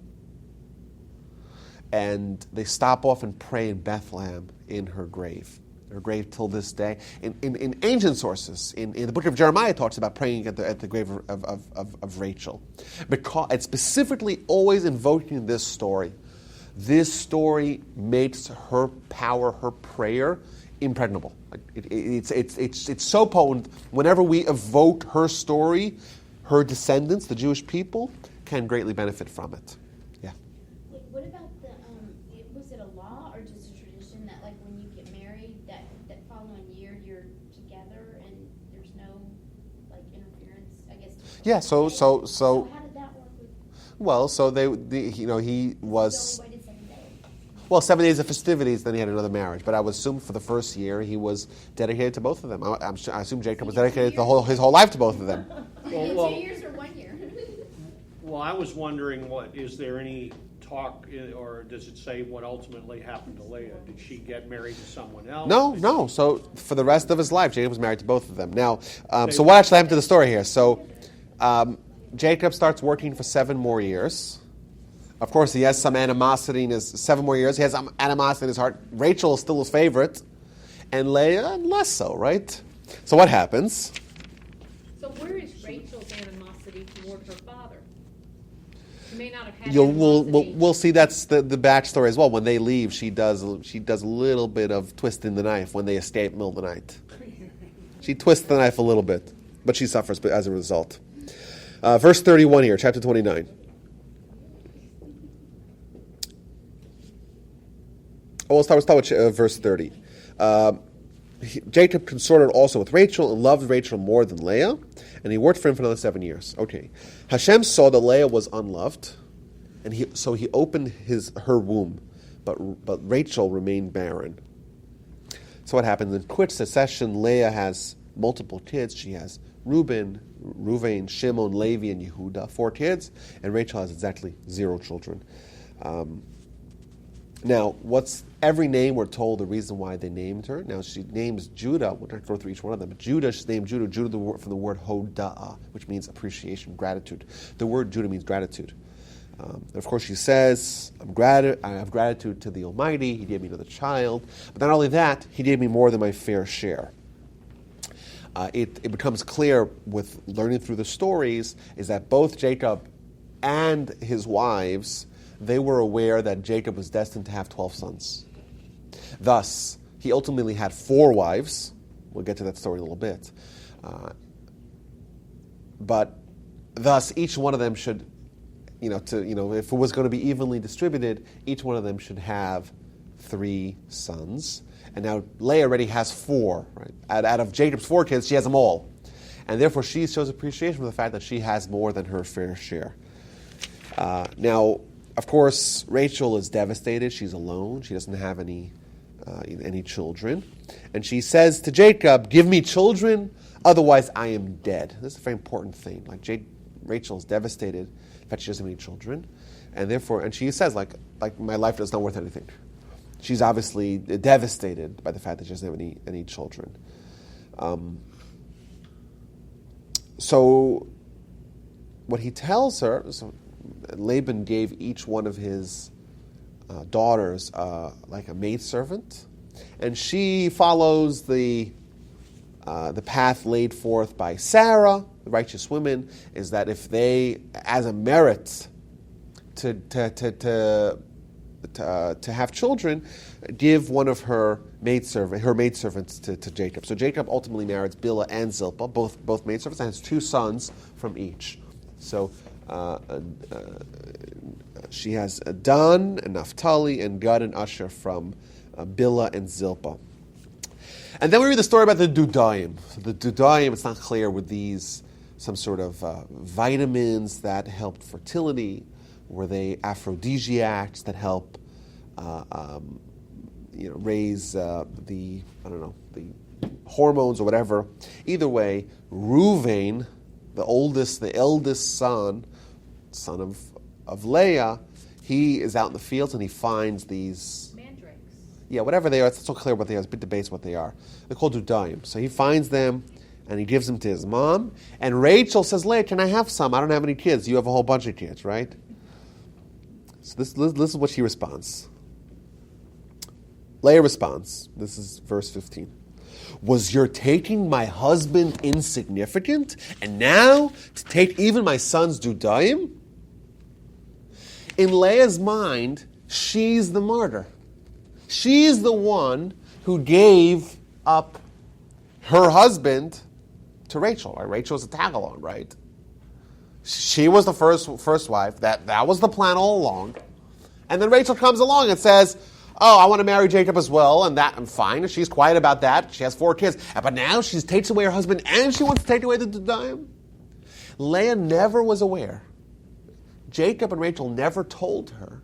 and they stop off and pray in Bethlehem in her grave. Her grave till this day. In ancient sources, in the book of Jeremiah, it talks about praying at the grave of Rachel. Because it's specifically always invoking this story. This story makes her power, her prayer, impregnable. It's so potent. Whenever we evoke her story, her descendants, the Jewish people, can greatly benefit from it. Yeah. Wait, what about was it a law or just a tradition that like when you get married, that following year you're together and there's no like interference, I guess? Yeah. So how did that work with? Well, so he was. So waited 7 days. Well, 7 days of festivities, then he had another marriage. But I would assume for the first year he was dedicated to both of them. I assume Jacob was dedicated his whole life to both of them. 2 years or 1 year? Well, I was wondering, is there any talk, or does it say what ultimately happened to Leah? Did she get married to someone else? No. So for the rest of his life, Jacob was married to both of them. Now, so what actually happened to the story here? So Jacob starts working for 7 more years. Of course, he has some animosity in his 7 more years. He has some animosity in his heart. Rachel is still his favorite, and Leah less so, right? So what happens? So where is Rachel's animosity toward her father? She may not have had We'll see that's the backstory as well. When they leave, she does a little bit of twisting the knife when they escape middle of the night. She twists the knife a little bit, but she suffers as a result. Verse 31 here, chapter 29. We'll start with verse 30. Jacob consorted also with Rachel and loved Rachel more than Leah, and he worked for him for another 7 years. Okay. Hashem saw that Leah was unloved, and so he opened her womb, but Rachel remained barren. So what happens? In quick succession, Leah has multiple kids. She has Reuben, Shimon, Levi, and Yehuda, 4 kids, and Rachel has exactly 0 children. Now, what's every name we're told the reason why they named her. Now, she names Judah. We're not going to go through each one of them. But Judah, she's named Judah. Judah from the word hoda'ah, which means appreciation, gratitude. The word Judah means gratitude. And of course, she says, I have gratitude to the Almighty. He gave me another child. But not only that, He gave me more than my fair share. It becomes clear with learning through the stories is that both Jacob and his wives, they were aware that Jacob was destined to have 12 sons. Thus, he ultimately had 4 wives. We'll get to that story in a little bit. But thus, each one of them should, if it was going to be evenly distributed, each one of them should have 3 sons. And now Leah already has 4. Right? Out of Jacob's 4 kids, she has them all. And therefore, she shows appreciation for the fact that she has more than her fair share. Now, of course, Rachel is devastated. She's alone. She doesn't have any children. And she says to Jacob, "Give me children, otherwise I am dead." This is a very important thing. Like Rachel is devastated that she doesn't have any children. And she says, like my life is not worth anything. She's obviously devastated by the fact that she doesn't have any children. So what he tells her, Laban gave each one of his daughters like a maidservant, and she follows the path laid forth by Sarah, the righteous women, is that if they, as a merit to have children, give one of her maidservants to Jacob. So Jacob ultimately marries Bilhah and Zilpah, both maidservants, and has 2 sons from each. So she has Dan and Naphtali and Gad and Asher from Bilhah and Zilpah. And then we read the story about the Dudaim. So the Dudaim, it's not clear, were these some sort of vitamins that helped fertility? Were they aphrodisiacs that help raise the hormones or whatever? Either way, Reuven, the eldest son of Leah, he is out in the fields and he finds these Mandrakes. Yeah, whatever they are. It's not so clear what they are. It's a bit debates what they are. They're called Dudaim. So he finds them and he gives them to his mom. And Rachel says, Leah, can I have some? I don't have any kids. You have a whole bunch of kids, right? So this is what she responds. Leah responds. This is verse 15. Was your taking my husband insignificant? And now to take even my son's Dudaim? In Leah's mind, she's the martyr. She's the one who gave up her husband to Rachel. Right? Rachel's a tag-along, right? She was the first wife. That was the plan all along. And then Rachel comes along and says, oh, I want to marry Jacob as well, and I'm fine. She's quiet about that. She has 4 kids. But now she takes away her husband and she wants to take away the Dudaim. Leah never was aware. Jacob and Rachel never told her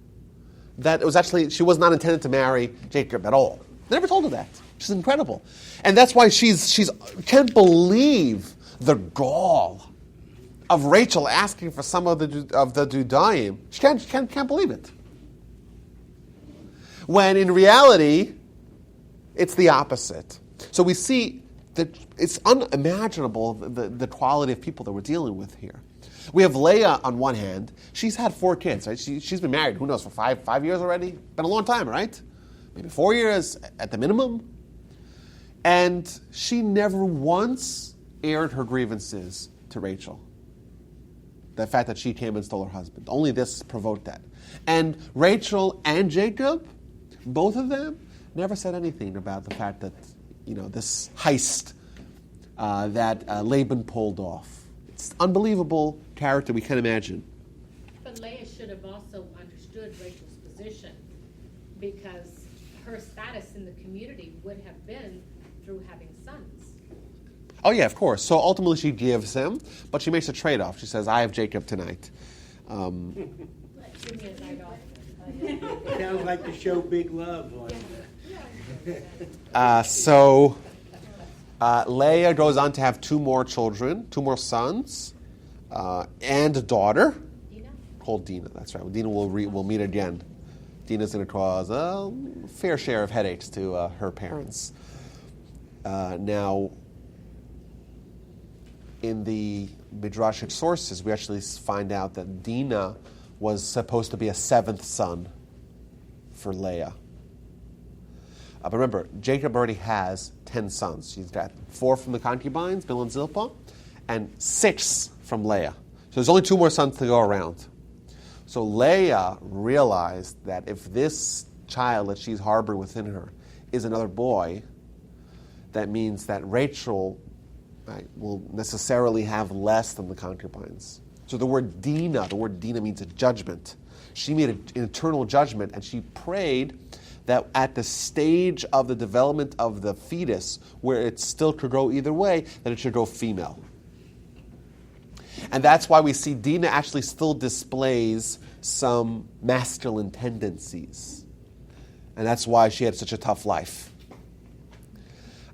that it was actually, she was not intended to marry Jacob at all. They never told her that. She's incredible. And that's why she's can't believe the gall of Rachel asking for some of the Dudaim. She can't believe it. When in reality, it's the opposite. So we see that it's unimaginable the quality of people that we're dealing with here. We have Leah on one hand. She's had 4 kids, right? She's been married, who knows, for 5 years already? Been a long time, right? Maybe 4 years at the minimum. And she never once aired her grievances to Rachel. The fact that she came and stole her husband. Only this provoked that. And Rachel and Jacob, both of them, never said anything about the fact that, this heist that Laban pulled off. It's unbelievable character we can't imagine. But Leah should have also understood Rachel's position, because her status in the community would have been through having sons. Oh yeah, of course. So ultimately she gives him, but she makes a trade-off. She says, I have Jacob tonight. Give me a night off. Sounds like the show Big Love. Leah goes on to have 2 more children, 2 more sons, and a daughter Dinah? called Dinah. That's right. Dinah will meet again. Dinah's going to cause a fair share of headaches to her parents. Now, in the Midrashic sources, we actually find out that Dinah was supposed to be a 7th son for Leah. But remember, Jacob already has 10 sons. He's got 4 from the concubines, Bilhah and Zilpah, and 6 from Leah. So there's only 2 more sons to go around. So Leah realized that if this child that she's harboring within her is another boy, that means that Rachel will necessarily have less than the concubines. So the word Dinah means a judgment. She made an eternal judgment, and she prayed that at the stage of the development of the fetus, where it still could grow either way, that it should go female. And that's why we see Dinah actually still displays some masculine tendencies. And that's why she had such a tough life.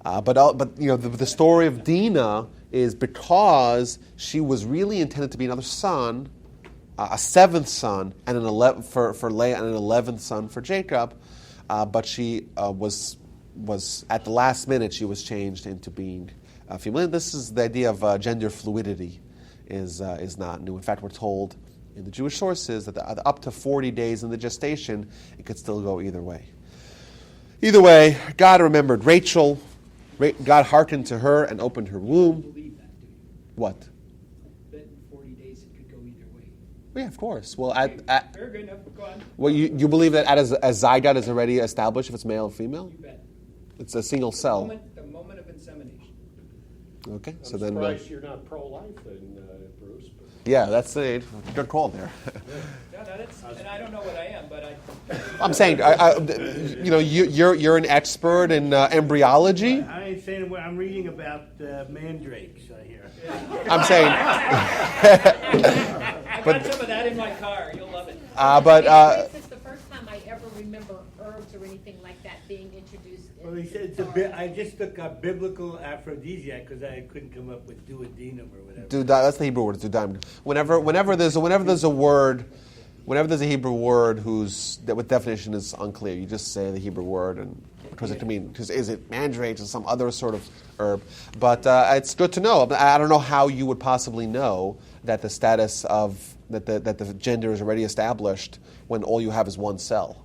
But the story of Dinah is because she was really intended to be another son, a 7th son, and an 11th for Leah, and an 11th son for Jacob. But she was at the last minute she was changed into being female. And this is the idea of gender fluidity is not new. In fact, we're told in the Jewish sources that up to 40 days in the gestation, it could still go either way. Either way, God remembered Rachel. God hearkened to her and opened her womb. Believe that, do you? What? That in 40 days it could go either way. Yeah, of course. Well, Fair, good enough. Go on. well, you believe that as zygote is already established if it's male or female? You bet. It's a single cell. The moment of insemination. Okay, so I'm then surprised you're not pro-life then, Bruce. Yeah, that's a good call there. No, that's, and I don't know what I am, but I'm saying, you're an expert in embryology. I ain't saying what I'm reading about mandrakes. I hear. I'm saying, I got some of that in my car. You'll love it. This is the first time I ever remember herbs or anything like that being introduced. Well, he said it's a bit. I just took a biblical aphrodisiac because I couldn't come up with duodenum or whatever. That's the Hebrew word. Dudaim. Whenever there's a word, whenever there's a Hebrew word that with definition is unclear, you just say the Hebrew word and because it can mean because is it mandrake or some other sort of herb? But it's good to know. I don't know how you would possibly know that the status of that the gender is already established when all you have is one cell.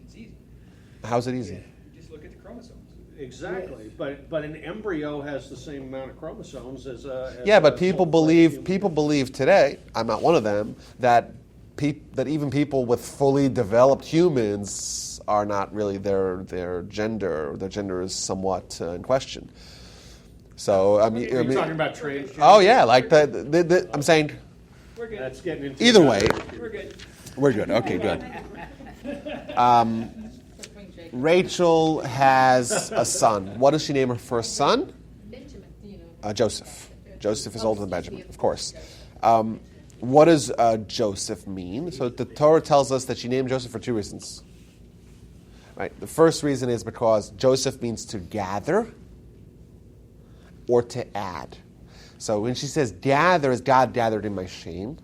It's easy. How's it easy? You just look at the chromosomes. Exactly, but an embryo has the same amount of chromosomes as a. Yeah, but people believe today. I'm not one of them. That even people with fully developed humans are not really their gender. Their gender is somewhat in question. So You're talking about transgender. Oh yeah, like I'm saying. We're good. That's getting into Either way, We're good. we're good. Okay, good. Rachel has a son. What does she name her first son? Benjamin. Joseph. Joseph is older than Benjamin, of course. What does Joseph mean? So the Torah tells us that she named Joseph for two reasons. Right. The first reason is because Joseph means to gather or to add. So when she says gather, as God gathered in my shame,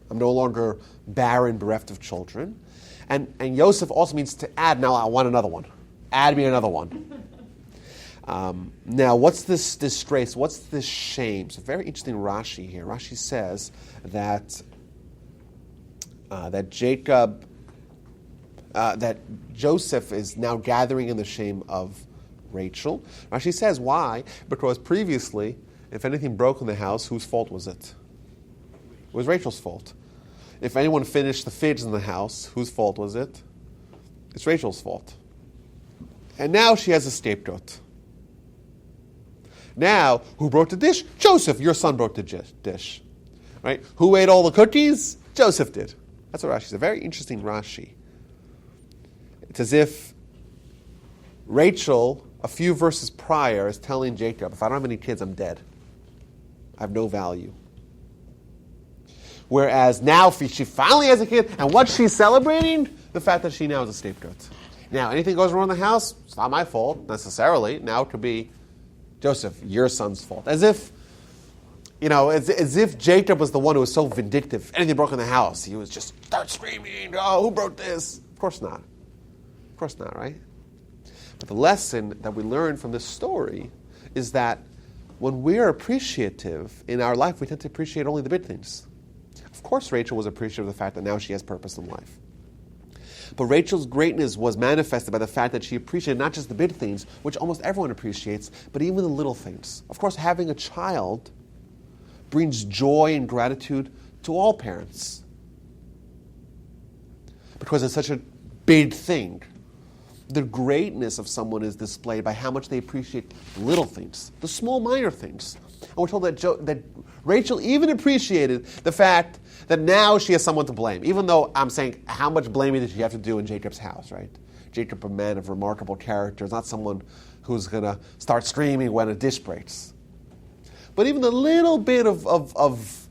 I'm no longer barren, bereft of children. And Yosef also means to add. Now I want another one. Add me another one. Now, what's this disgrace? What's this shame? It's a very interesting Rashi here. Rashi says that that Joseph is now gathering in the shame of Rachel. Rashi says why? Because previously, if anything broke in the house, whose fault was it? It was Rachel's fault. If anyone finished the figs in the house, whose fault was it? It's Rachel's fault. And now she has a scapegoat. Now, who broke the dish? Joseph, your son broke the dish. Right? Who ate all the cookies? Joseph did. That's what Rashi says. A very interesting Rashi. It's as if Rachel, a few verses prior, is telling Jacob, if I don't have any kids, I'm dead. I have no value. Whereas now she finally has a kid, and what she's celebrating? The fact that she now is a scapegoat. Now, anything goes wrong in the house, it's not my fault, necessarily. Now it could be, Joseph, your son's fault. As if, as if Jacob was the one who was so vindictive. Anything broke in the house, he was just start screaming, oh, who broke this? Of course not. Of course not, right? But the lesson that we learn from this story is that when we're appreciative in our life, we tend to appreciate only the big things. Of course, Rachel was appreciative of the fact that now she has purpose in life. But Rachel's greatness was manifested by the fact that she appreciated not just the big things, which almost everyone appreciates, but even the little things. Of course, having a child brings joy and gratitude to all parents because it's such a big thing. The greatness of someone is displayed by how much they appreciate little things, the small, minor things. And we're told that Rachel even appreciated the fact that now she has someone to blame, even though I'm saying how much blaming did she have to do in Jacob's house, right? Jacob, a man of remarkable character, is not someone who's going to start screaming when a dish breaks. But even the little bit of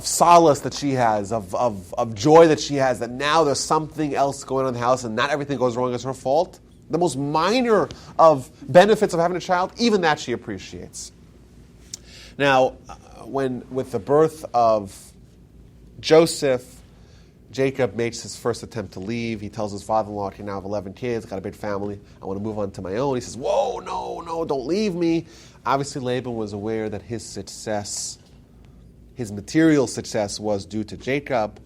solace that she has, of joy that she has, that now there's something else going on in the house and not everything goes wrong as her fault, the most minor of benefits of having a child, even that she appreciates. Now, with the birth of Joseph, Jacob makes his first attempt to leave. He tells his father-in-law, okay, now I have 11 kids, got a big family, I want to move on to my own. He says, whoa, no, don't leave me. Obviously, Laban was aware that his success, his material success, was due to Jacob.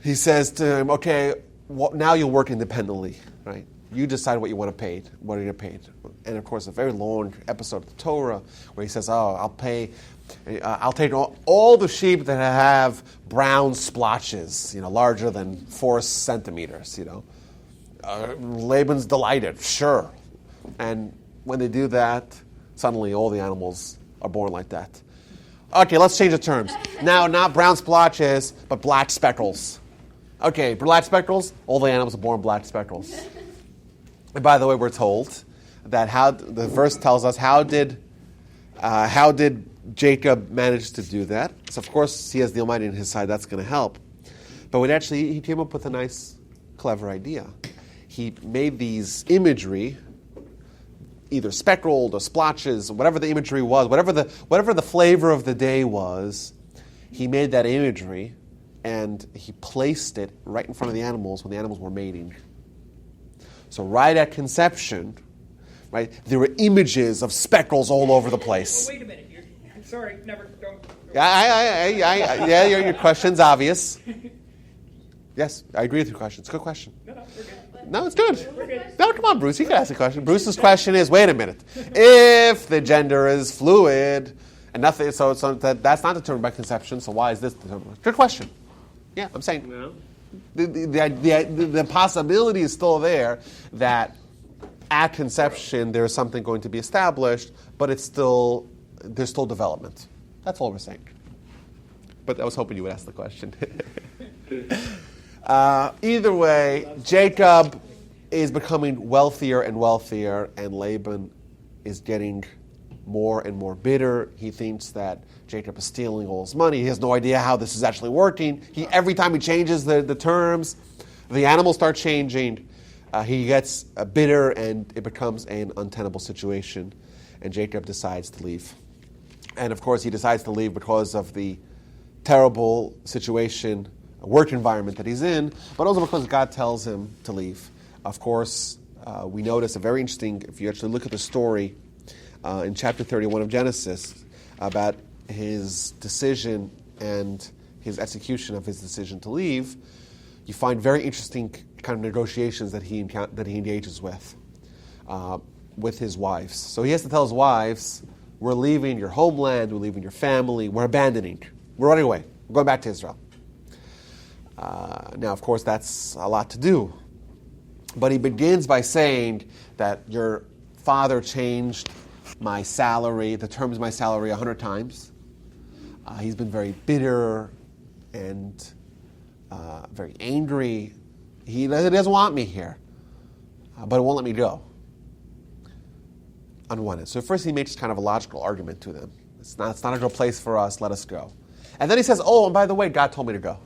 He says to him, okay, now you'll work independently, right? You decide what you want to pay, what are you paid. And of course, a very long episode of the Torah where he says, I'll take all the sheep that have brown splotches, larger than 4 centimeters, Laban's delighted, sure. And when they do that, suddenly all the animals are born like that. Okay, let's change the terms. Now, not brown splotches, but black speckles. Okay, black speckles, all the animals are born black speckles. And by the way, we're told that the verse tells us how did Jacob manage to do that? So of course he has the Almighty on his side, that's going to help. But he came up with a nice, clever idea. He made these imagery, either speckled or splotches, whatever the imagery was, whatever the flavor of the day was, he made that imagery and he placed it right in front of the animals when the animals were mating. So right at conception, right, there were images of speckles all over the place. Well, wait a minute. Sorry, never. Don't. Yeah, your question's obvious. Yes, I agree with your question. It's a good question. No, we're good. No, it's good. We're good. No, come on, Bruce. You can ask the question. Bruce's question is, wait a minute. If the gender is fluid and nothing, so that's not determined by conception, so why is this determined? Good question. Yeah, I'm saying No? the possibility is still there that at conception there's something going to be established, but there's still development. That's all we're saying. But I was hoping you would ask the question. Either way, Jacob is becoming wealthier and wealthier, and Laban is getting more and more bitter. He thinks that Jacob is stealing all his money. He has no idea how this is actually working. Every time he changes the terms, the animals start changing. He gets bitter, and it becomes an untenable situation, and Jacob decides to leave. And of course, he decides to leave because of the terrible situation, work environment that he's in, but also because God tells him to leave. Of course, we notice a very interesting, if you actually look at the story in chapter 31 of Genesis, about his decision and his execution of his decision to leave, you find very interesting kind of negotiations that he engages with his wives. So he has to tell his wives, we're leaving your homeland, we're leaving your family, we're abandoning, we're running away, we're going back to Israel. Now, of course, that's a lot to do. But he begins by saying that your father changed my salary, the terms of my salary 100 times. He's been very bitter and very angry. He doesn't want me here, but he won't let me go. On one end. So first he makes kind of a logical argument to them. It's not a good place for us, let us go. And then he says, oh, and by the way, God told me to go.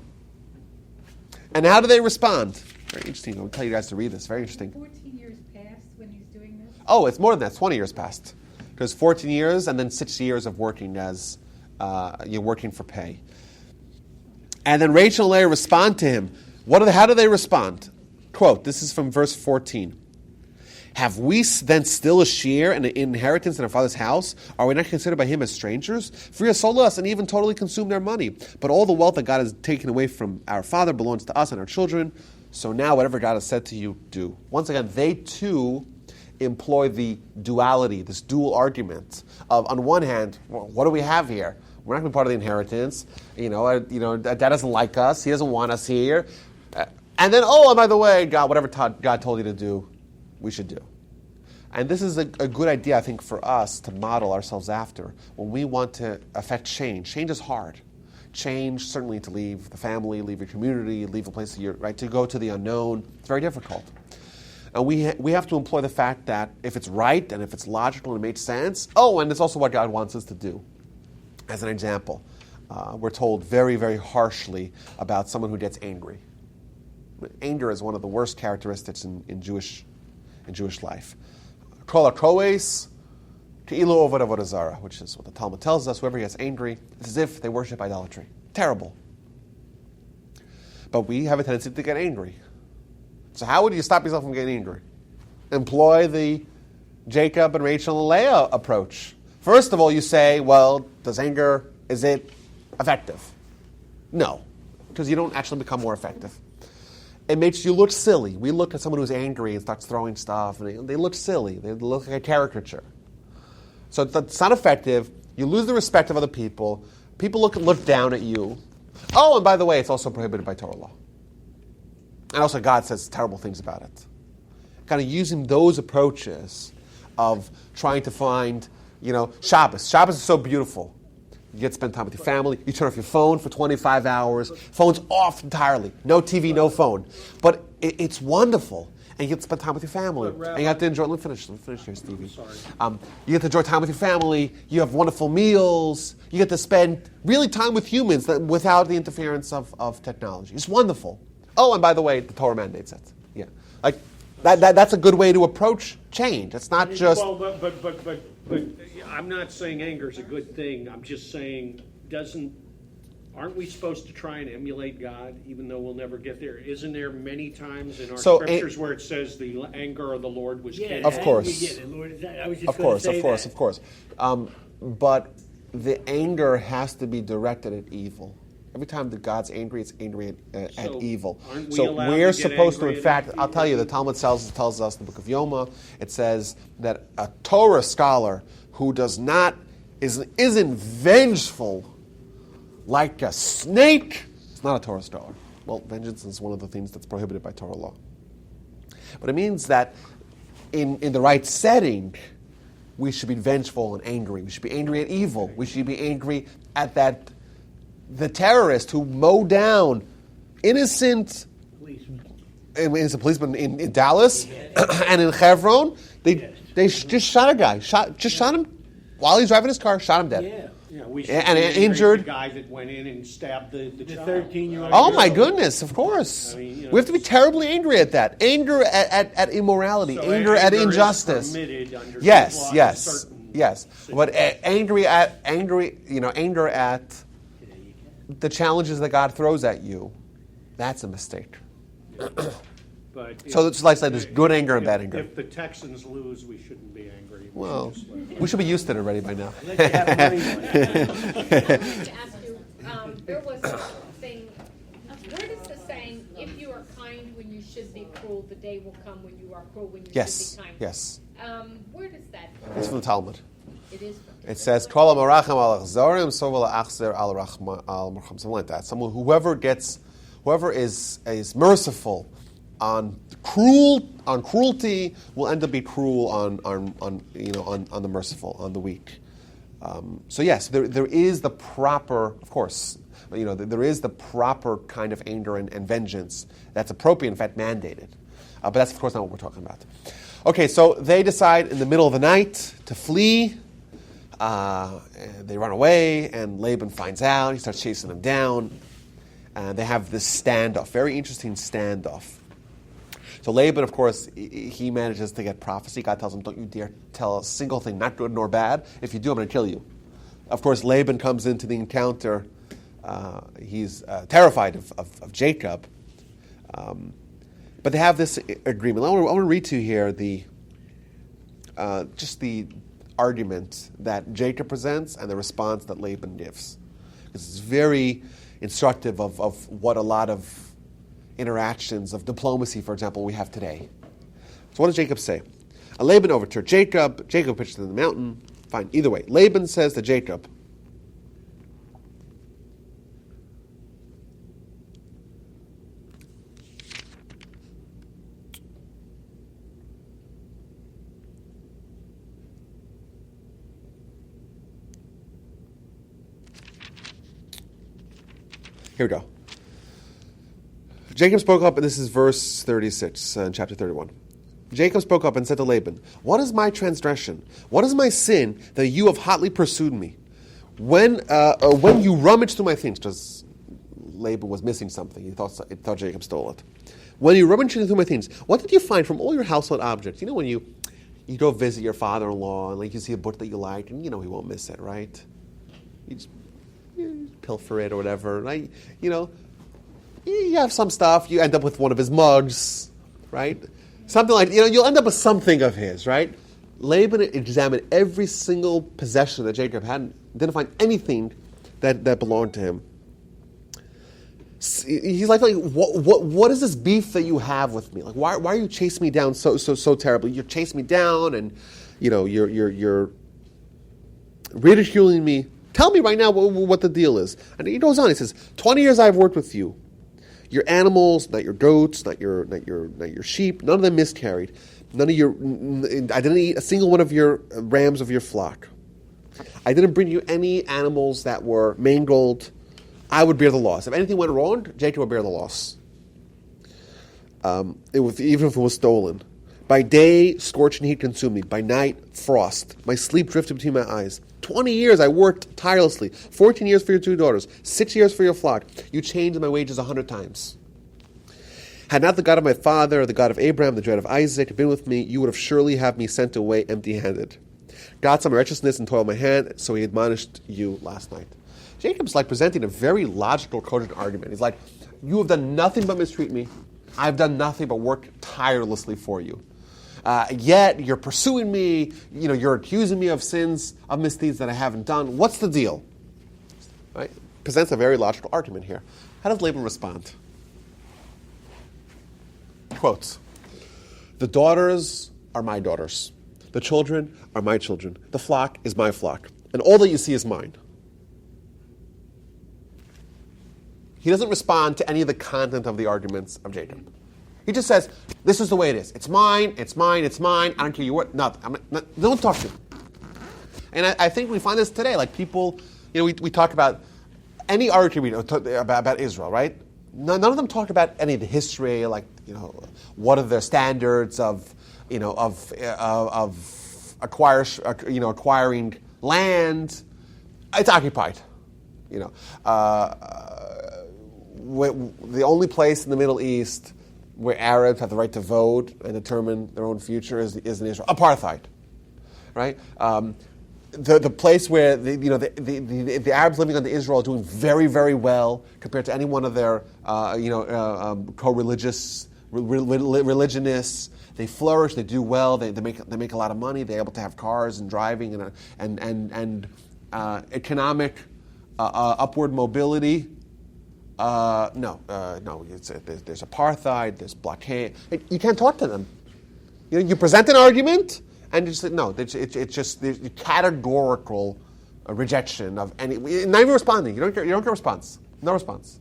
And how do they respond? Very interesting. I'll tell you guys to read this. Very interesting. 14 years passed when he's doing this? Oh, it's more than that. It's 20 years passed. There's 14 years and then 6 years of working as working for pay. And then Rachel and Leah respond to him. How do they respond? Quote, this is from verse 14. Have we then still a share and an inheritance in our father's house? Are we not considered by him as strangers? For he has sold us and even totally consumed our money. But all the wealth that God has taken away from our father belongs to us and our children. So now whatever God has said to you, do. Once again, they too employ the duality, this dual argument of, on one hand, well, what do we have here? We're not going to be part of the inheritance. Dad doesn't like us. He doesn't want us here. And then, and by the way, God, whatever God told you to do, we should do. And this is a good idea, I think, for us to model ourselves after. When we want to affect change, change is hard. Change, certainly to leave the family, leave your community, leave a place to go to the unknown. It's very difficult. And we have to employ the fact that if it's right and if it's logical and it makes sense, and it's also what God wants us to do. As an example, we're told very, very harshly about someone who gets angry. Anger is one of the worst characteristics in Jewish life. Kol choicest, ke'ilu oved avodah zarah, which is what the Talmud tells us. Whoever gets angry, it's as if they worship idolatry. Terrible. But we have a tendency to get angry. So how would you stop yourself from getting angry? Employ the Jacob and Rachel and Leah approach. First of all, you say, well, is it effective? No, because you don't actually become more effective. It makes you look silly. We look at someone who's angry and starts throwing stuff, and they look silly. They look like a caricature. So it's not effective. You lose the respect of other people. People look down at you. Oh, and by the way, it's also prohibited by Torah law. And also God says terrible things about it. Kind of using those approaches of trying to find, Shabbos. Shabbos is so beautiful. You get to spend time with your family. You turn off your phone for 25 hours. Phone's off entirely. No TV, no phone. But it's wonderful. And you get to spend time with your family. And you have to enjoy. Let me finish here, Stevie. Sorry. You get to enjoy time with your family. You have wonderful meals. You get to spend really time with humans without the interference of technology. It's wonderful. Oh, and by the way, the Torah mandates it. Yeah, like that's a good way to approach change. It's not just. Well, but I'm not saying anger is a good thing. I'm just saying, aren't we supposed to try and emulate God, even though we'll never get there? Isn't there many times in our scriptures where it says the anger of the Lord was kindled? Of course. Of course. But the anger has to be directed at evil. Every time that God's angry, it's angry at evil. So we're supposed to, in fact, I'll tell you, the Talmud tells us in the book of Yoma, it says that a Torah scholar who isn't vengeful like a snake, it's not a Torah scholar. Well, vengeance is one of the things that's prohibited by Torah law. But it means that in the right setting, we should be vengeful and angry. We should be angry at evil. We should be angry at the terrorist who mowed down innocent policemen in Dallas and in Hebron. They just shot a guy. Shot him while he's driving his car. Shot him dead. Yeah, we should and be injured the guy that went in and stabbed the child. 13-year-old. Oh my goodness! Of course, we have to be terribly angry at that. Anger at immorality. So anger at injustice. Is permitted under Yes. certain But anger at the challenges that God throws at you, that's a mistake. But So it's like there's good anger and bad anger. If the Texans lose, we shouldn't be angry. Well, we should be used to it already by now. I wanted to ask you, there was a thing, where does the saying, if you are kind when you should be cruel, the day will come when you are cruel when you should be kind? Yes. Where does that? It's from the Talmud. It is. It says, "Kol hamarachem al achzarim, so will achzer al marcham." Something like that. Whoever is merciful on cruelty will end up being cruel on the merciful, on the weak. So yes, there is the proper, of course, there is the proper kind of anger and vengeance that's appropriate, in fact, mandated. But that's of course not what we're talking about. Okay, so they decide in the middle of the night to flee. They run away, and Laban finds out. He starts chasing them down. And they have this standoff, very interesting standoff. So Laban, of course, he manages to get prophecy. God tells him, don't you dare tell a single thing, not good nor bad. If you do, I'm going to kill you. Of course, Laban comes into the encounter. He's terrified of Jacob. But they have this agreement. I want to read to you here the argument that Jacob presents and the response that Laban gives. Because it's very instructive of what a lot of interactions of diplomacy, for example, we have today. So what does Jacob say? Laban overturned Jacob. Jacob pitched in the mountain. Fine. Either way, Laban says to Jacob, here we go. Jacob spoke up, and this is verse 36 in chapter 31. Jacob spoke up and said to Laban, what is my transgression? What is my sin that you have hotly pursued me? When you rummaged through my things, because Laban was missing something, he thought Jacob stole it. When you rummaged through my things, what did you find from all your household objects? You know when you go visit your father-in-law, and you see a book that you like, and he won't miss it, right? You just pilfer it or whatever, right? You have some stuff, you end up with one of his mugs, right? Something like, you'll end up with something of his, right? Laban examined every single possession that Jacob had and didn't find anything that belonged to him. He's like what is this beef that you have with me? Like, why are you chasing me down so terribly? You're chasing me down, and you're ridiculing me. Tell me right now what the deal is. And he goes on. He says, 20 years I've worked with you. Your animals, not your goats, not your sheep, none of them miscarried. I didn't eat a single one of your rams of your flock. I didn't bring you any animals that were mangled. I would bear the loss. If anything went wrong, Jacob would bear the loss. Even if it was stolen. By day, scorching heat consumed me. By night, frost. My sleep drifted between my eyes. 20 years I worked tirelessly. 14 years for your 2 daughters. 6 years for your flock. You changed my wages 100 times. Had not the God of my father, or the God of Abraham, the God of Isaac, been with me, you would have surely have me sent away empty-handed. God saw my righteousness and toil in my hand, so he admonished you last night. Jacob's like presenting a very logical, cogent argument. He's like, you have done nothing but mistreat me. I've done nothing but work tirelessly for you. Yet you're pursuing me, you're accusing me of sins, of misdeeds that I haven't done. What's the deal? Right? Presents a very logical argument here. How does Laban respond? Quotes, the daughters are my daughters. The children are my children. The flock is my flock. And all that you see is mine. He doesn't respond to any of the content of the arguments of Jacob. He just says, this is the way it is. It's mine, it's mine, it's mine. I don't care you what. Nothing. Don't talk to me. And I think we find this today. Like people, we talk about any argument about Israel, right? None of them talk about any of the history, like, what are their standards of acquiring land. It's occupied. The only place in the Middle East where Arabs have the right to vote and determine their own future is in Israel. Apartheid, right? The place where the Arabs living under Israel are doing very, very well compared to any one of their religionists. They flourish. They do well. They make a lot of money. They're able to have cars and driving and economic upward mobility. No. There's apartheid. There's blockade. You can't talk to them. You present an argument. And just no, it's just the categorical rejection of any. Not even responding. You don't get a response. No response.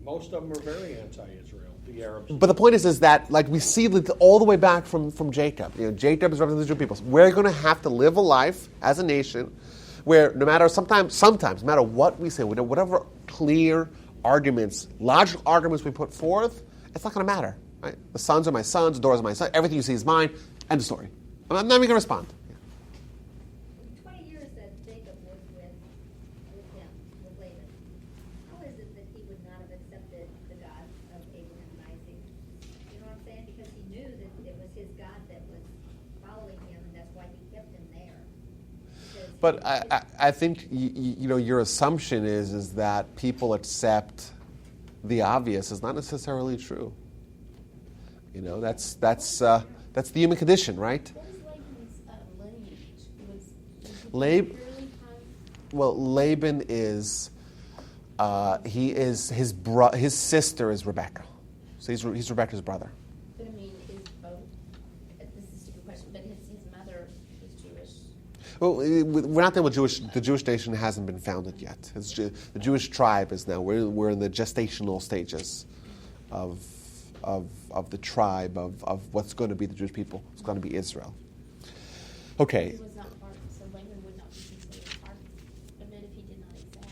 Most of them are very anti-Israel. The Arabs. But the point is that like we see all the way back from Jacob. Jacob is representing the Jewish people. We're going to have to live a life as a nation where no matter sometimes no matter what we say, whatever clear arguments, logical arguments we put forth, it's not going to matter. Right? The sons are my sons. The daughters are my sons. Everything you see is mine. End of story. I'm not even going to respond. 20 years that Jacob was with Laban, how is it that he would not have accepted the God of Abraham and Isaac? You know what I'm saying? Because he knew that it was his God that was following him, and that's why he kept him there. But I think your assumption is that people accept the obvious is not necessarily true. That's the human condition, right? Laban is his sister is Rebecca, so he's Rebecca's brother. But I mean, is both? This is a stupid question, but his mother is Jewish. Well, we're not done with Jewish. The Jewish nation hasn't been founded yet. The Jewish tribe is now. We're in the gestational stages of the tribe of what's going to be the Jewish people. It's going to be Israel. Okay. He was not part, so Laban would not be considered part of it if he did not accept.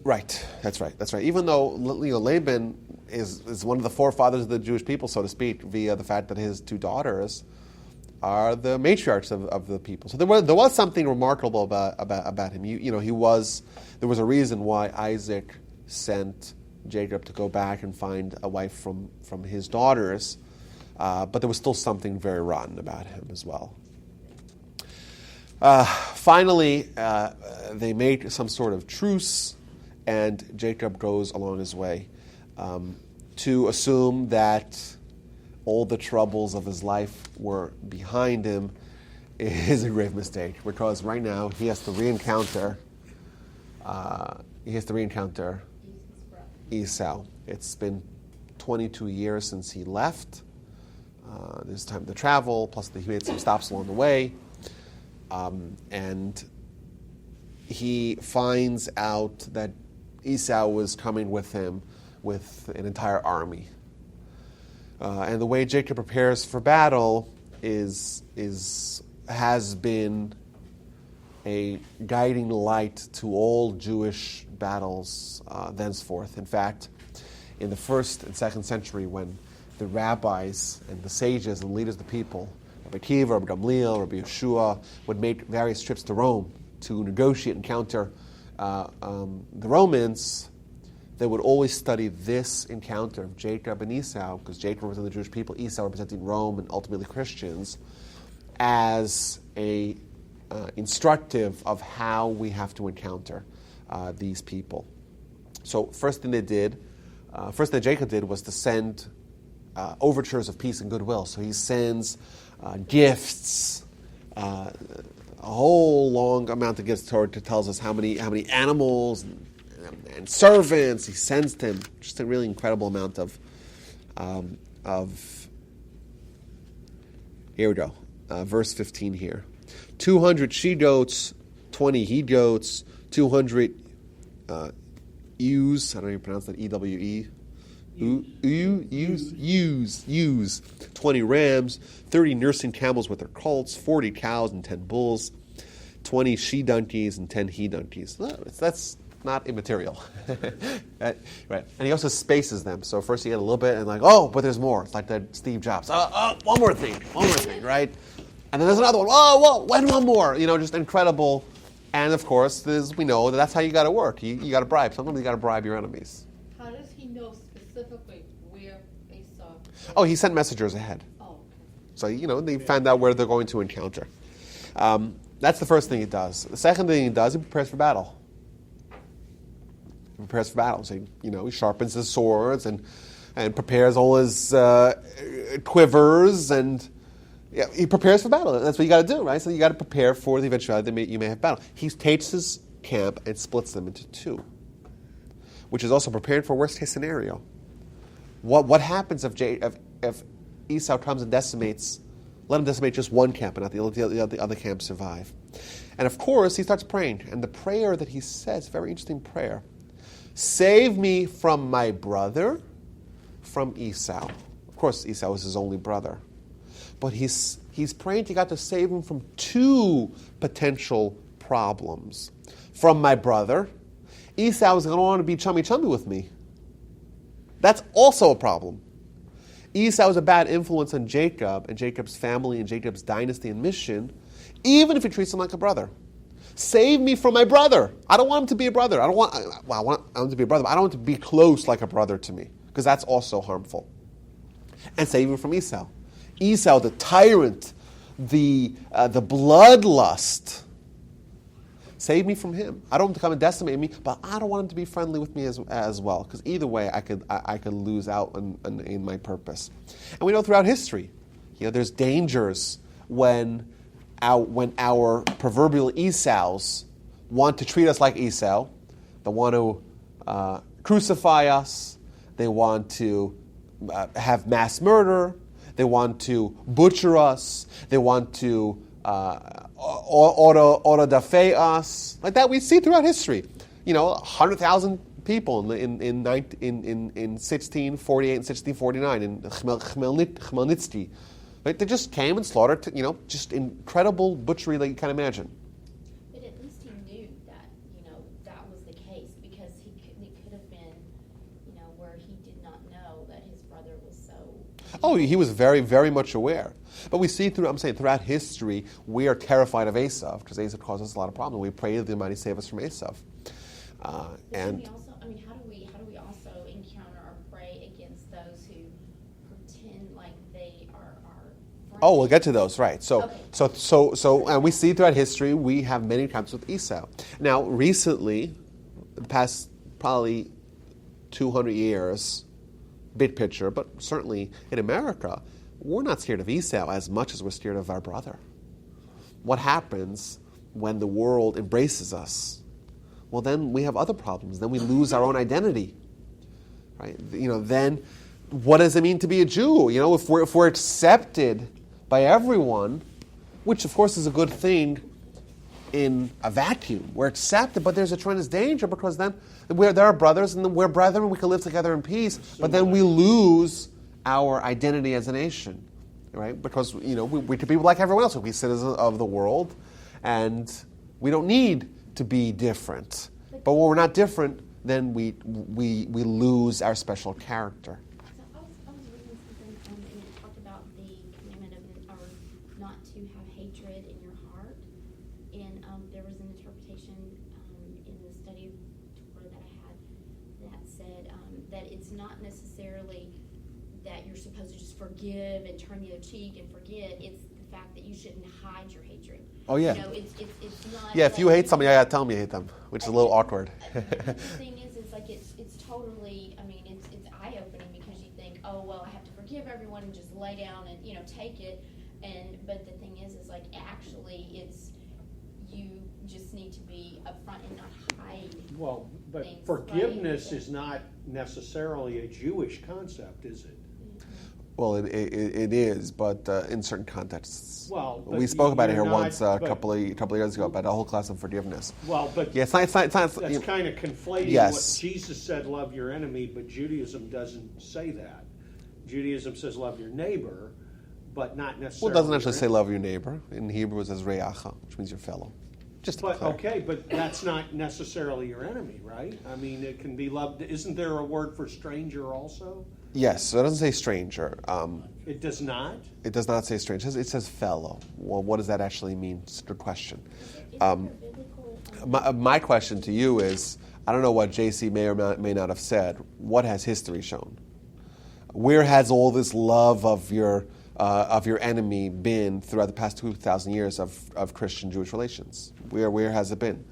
Right. That's right. Even though Laban is one of the forefathers of the Jewish people, so to speak, via the fact that his 2 daughters are the matriarchs of the people. So there was something remarkable about him. There was a reason why Isaac sent Jacob to go back and find a wife from his daughters, but there was still something very rotten about him as well. Finally, they made some sort of truce, and Jacob goes along his way to assume that all the troubles of his life were behind him is a grave mistake, because right now he has to re-encounter Esau. It's been 22 years since he left. There's time to travel, plus he made some stops along the way. And he finds out that Esau was coming with him with an entire army. And the way Jacob prepares for battle has been a guiding light to all Jewish battles thenceforth. In fact, in the 1st and 2nd century, when the rabbis and the sages and leaders of the people, Rabbi Akiva, Rabbi Gamliel, Rabbi Yeshua, would make various trips to Rome to negotiate and counter the Romans, they would always study this encounter of Jacob and Esau, because Jacob represented the Jewish people, Esau representing Rome and ultimately Christians, as a instructive of how we have to encounter these people. So first thing Jacob did was to send overtures of peace and goodwill. So he sends gifts, a whole long amount of gifts. Torah tells us how many animals and servants he sends to him. Just a really incredible amount of here we go, verse 15 here. 200 she-goats, 20 he-goats, 200 ewes, I don't even pronounce that, E-W-E, ewes, 20 rams, 30 nursing camels with their colts, 40 cows and 10 bulls, 20 she-donkeys and 10 he-donkeys. That's not immaterial. Right. And he also spaces them. So first you get a little bit and like, oh, but there's more. It's like that Steve Jobs. One more thing, right? And then there's another one. Oh, when one more? Just incredible. And of course, we know that's how you got to work. You got to bribe. Sometimes you got to bribe your enemies. How does he know specifically where Esau? Oh, he sent messengers ahead. Oh, okay. So, they found out where they're going to encounter. That's the first thing he does. The second thing he does, he prepares for battle. So, he sharpens his swords and prepares all his quivers and he prepares for battle. That's what you got to do, right? So you got to prepare for the eventuality that you may have battle. He takes his camp and splits them into two, which is also prepared for worst case scenario. What happens if Esau comes and decimates? Let him decimate just one camp and not the other camps survive. And of course, he starts praying. And the prayer that he says, very interesting prayer. Save me from my brother, from Esau. Of course, Esau was his only brother. But he's praying to God to save him from two potential problems. From my brother, Esau is going to want to be chummy with me. That's also a problem. Esau is a bad influence on Jacob and Jacob's family and Jacob's dynasty and mission, even if he treats him like a brother. Save me from my brother. I don't want him to be a brother. I want him to be a brother, but I don't want him to be close like a brother to me, because that's also harmful. And save him from Esau. Esau, the tyrant, the bloodlust. Save me from him. I don't want him to come and decimate me, but I don't want him to be friendly with me as well, because either way I could lose out in my purpose. And we know throughout history, there's dangers when our proverbial Esaus want to treat us like Esau. They want to crucify us. They want to have mass murder. They want to butcher us. They want to auto-da-fe us. Like that we see throughout history. 100,000 people in 1648 and 1649 in Khmelnytsky. Right? They just came and slaughtered, just incredible butchery that you can't imagine. But at least he knew that, that was the case, because it could have been, where he did not know that his brother was so... Oh, he was very, very much aware. But we see throughout history, we are terrified of Esau, because Esau causes a lot of problems. We pray that the Almighty save us from Esau. And we also, how do we also encounter or pray against those who pretend like they are our... Oh, we'll get to those, right. So, Okay. and we see throughout history, we have many encounters with Esau. Now, recently, the past probably 200 years, big picture, but certainly in America, we're not scared of Esau as much as we're scared of our brother. What happens when the world embraces us? Well, then we have other problems. Then we lose our own identity, right? Then what does it mean to be a Jew? If we're accepted by everyone, which of course is a good thing in a vacuum. We're accepted, but there's a tremendous danger, because then there are brothers, and we're brethren, we can live together in peace, but then we lose our identity as a nation, right? Because, we could be like everyone else. We could be citizens of the world, and We don't need to be different. But when we're not different, then we lose our special character. So I was reading something, and it talked about the commandment of or not to have hatred in your heart. And there was an interpretation in the study tour that I had that said that it's not necessarily that you're supposed to just forgive and turn the other cheek and forget. It's the fact that you shouldn't hide your hatred. Oh, yeah. You know, it's not. Yeah, if you hate somebody, I gotta tell them you hate them, which is a little awkward. The thing is like it's totally. I mean, it's eye opening because you think, oh well, I have to forgive everyone and just lay down and take it. But the thing is like actually it's you just need to be upfront and not hide. Well, but things, forgiveness right? is not necessarily a Jewish concept, is it? Well, it is, but in certain contexts. Well, but we spoke about it you're here not- once a but- couple of years ago about a whole class on forgiveness. Well, but Yeah, it's not. that's You know, kind of conflating Yes. what Jesus said, love your enemy, but Judaism doesn't say that. Judaism says love your neighbor, but not well, necessarily. it doesn't actually your say love your neighbor. In Hebrew, it says re'acha, which means your fellow. Just to be But clear. okay, but that's not necessarily your enemy, right? I mean, it can be loved. Isn't there a word for stranger also? Yes, so it doesn't say stranger. It does not. It does not say stranger. It says fellow. Well, what does that actually mean? It's a good question. Is there a biblical? My question to you is, I don't know what JC may or may not have said. What has history shown? Where has all this love of your enemy been throughout the past 2,000 years of Christian-Jewish relations? Where has it been?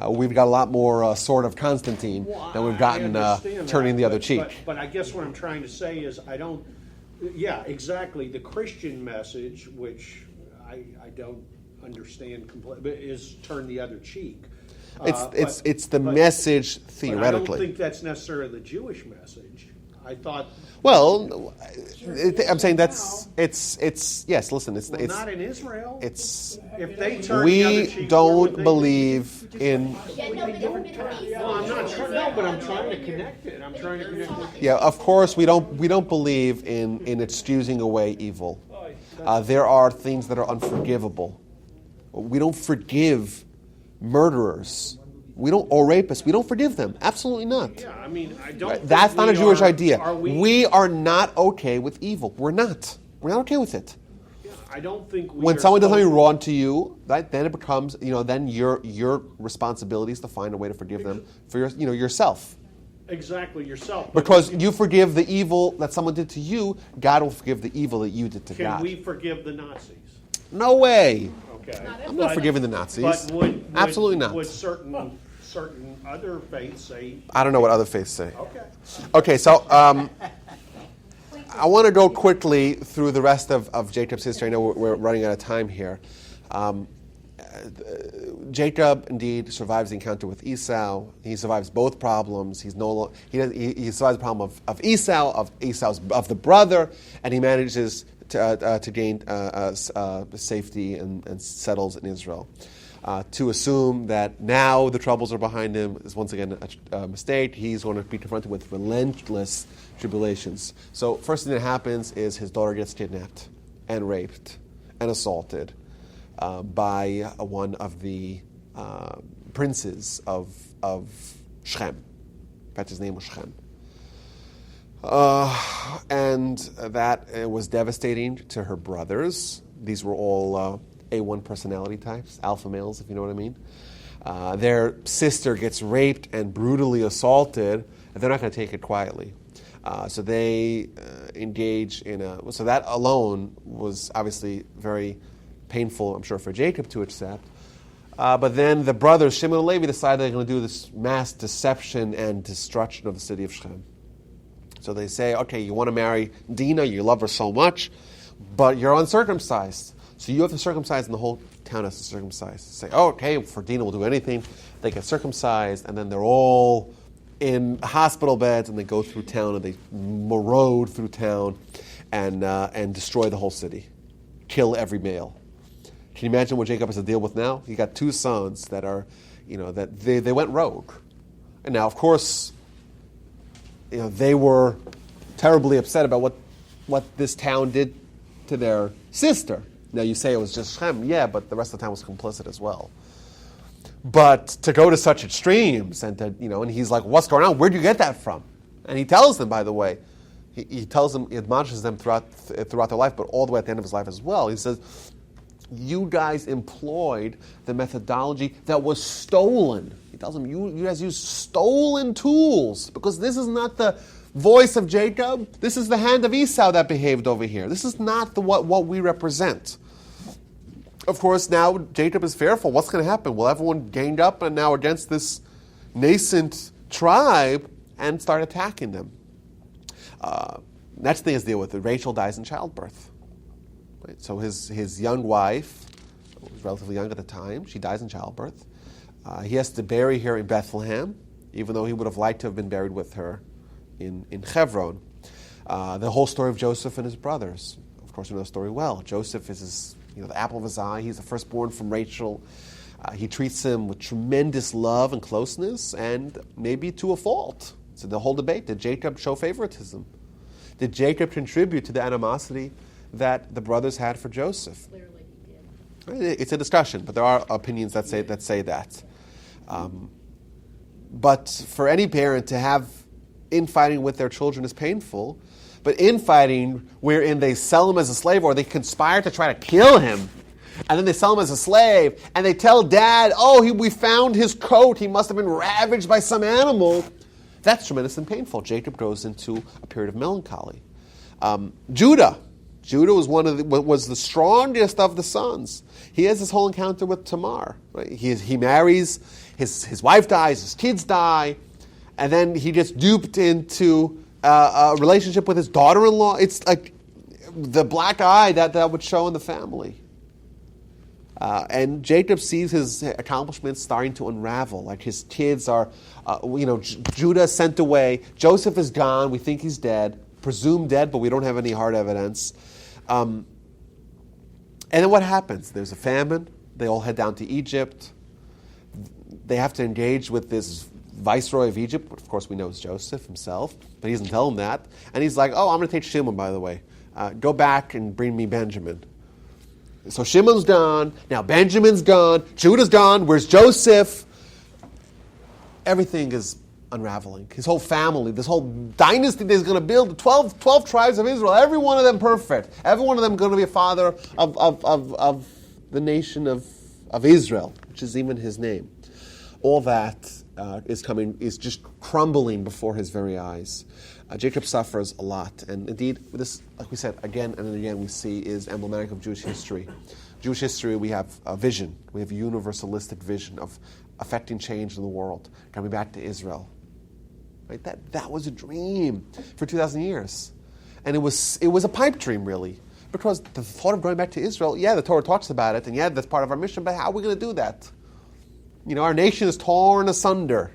We've got a lot more sword of Constantine than we've gotten I understand turning that, the other but- cheek. But I guess what I'm trying to say is I don't. Yeah, exactly. The Christian message, which I don't understand completely, is turn the other cheek. It's the but- message But I theoretically. don't think that's necessarily the Jewish message. I thought. Well, I'm saying it's yes. Listen, it's Not in Israel. it's If they turn the other we cheek, where would don't they believe in. Yeah, no, but it's Middle Well, I'm not trying. No, but I'm trying to connect it. I'm trying to connect it. Yeah, of course we don't believe in excusing away evil. There are things that are unforgivable. We don't forgive murderers. We don't, or rapists. We don't forgive them. Absolutely not. Yeah, I mean, I don't. That's think not a we Jewish are- idea. Are We are not okay with evil. We're not. We're not okay with it. I don't think we When are someone does something supposed- wrong to you, then it becomes, then your responsibility is to find a way to forgive them for yourself. Exactly yourself. But Because you forgive the evil that someone did to you, God will forgive the evil that you did to can God. we forgive the Nazis? No way. Okay. I'm not forgiving the Nazis. But would Absolutely not. Would certain other faiths say? I don't know what other faiths say. Okay. Okay, so I want to go quickly through the rest of Jacob's history. I know we're running out of time here. Jacob indeed survives the encounter with Esau. He survives both problems. He survives the problem of the brother, and he manages to gain safety and settles in Israel. To assume that now the troubles are behind him is once again a mistake. He's going to be confronted with relentless tribulations. So first thing that happens is his daughter gets kidnapped and raped and assaulted by one of the princes of Shechem. In fact, his name was Shechem. And that was devastating to her brothers. These were all A1 personality types, alpha males, if you know what I mean. Their sister gets raped and brutally assaulted, and they're not going to take it quietly. So they engage in so that alone was obviously very painful, I'm sure, for Jacob to accept. But then the brothers, Shimon and Levi, decide they're going to do this mass deception and destruction of the city of Shechem. So they say, okay, you want to marry Dinah, you love her so much, but you're uncircumcised. So you have to circumcise, and the whole town has to circumcise. Say, oh, okay, for Dinah we'll do anything. They get circumcised, and then they're all in hospital beds, and they go through town, and they maraude through town, and destroy the whole city, kill every male. Can you imagine what Jacob has to deal with now? He got two sons that are, that they went rogue, and now of course, they were terribly upset about what this town did to their sister. Now you say it was just Shem, yeah, but the rest of the town was complicit as well. But to go to such extremes and to, and he's like, what's going on? Where'd you get that from? And he tells them, by the way, he tells them, he admonishes them throughout their life, but all the way at the end of his life as well. He says, you guys employed the methodology that was stolen. He tells them, you guys used stolen tools, because this is not the voice of Jacob. This is the hand of Esau that behaved over here. This is not what we represent. Of course, now Jacob is fearful. What's going to happen? Will everyone gang up and now against this nascent tribe and start attacking them? Next thing is deal with it. Rachel dies in childbirth. Right? So his young wife, who was relatively young at the time, she dies in childbirth. He has to bury her in Bethlehem, even though he would have liked to have been buried with her in Hebron. The whole story of Joseph and his brothers. Of course, we know the story well. Joseph is the apple of his eye. He's the firstborn from Rachel. He treats him with tremendous love and closeness, and maybe to a fault. So the whole debate, did Jacob show favoritism? Did Jacob contribute to the animosity that the brothers had for Joseph? Clearly he did. It's a discussion, but there are opinions that say that. But for any parent to have infighting with their children is painful. But infighting wherein they sell him as a slave, or they conspire to try to kill him, and then they sell him as a slave, and they tell dad, we found his coat, he must have been ravaged by some animal, that's tremendous and painful. Jacob goes into a period of melancholy. Judah was the strongest of the sons. He has this whole encounter with Tamar. Right? He marries, his wife dies, his kids die, and then he gets duped into a relationship with his daughter-in-law. It's like the black eye that would show in the family. And Jacob sees his accomplishments starting to unravel. Like his kids are, Judah is sent away. Joseph is gone. We think he's dead, presumed dead, but we don't have any hard evidence. And then what happens? There's a famine. They all head down to Egypt. They have to engage with this viceroy of Egypt, of course we know it's Joseph himself, but he doesn't tell him that. And he's like, I'm going to take Shimon, by the way. Go back and bring me Benjamin. So Shimon's gone. Now Benjamin's gone. Judah's gone. Where's Joseph? Everything is unraveling. His whole family, this whole dynasty that he's going to build, 12 tribes of Israel, every one of them perfect. Every one of them going to be a father of the nation of Israel, which is even his name. All that is just crumbling before his very eyes. Jacob suffers a lot, and indeed, this, like we said, again and again, we see is emblematic of Jewish history. Jewish history, we have a vision, we have a universalistic vision of affecting change in the world, coming back to Israel. Right? That was a dream for 2,000 years, and it was a pipe dream, really, because the thought of going back to Israel, the Torah talks about it, and that's part of our mission, but how are we going to do that? Our nation is torn asunder.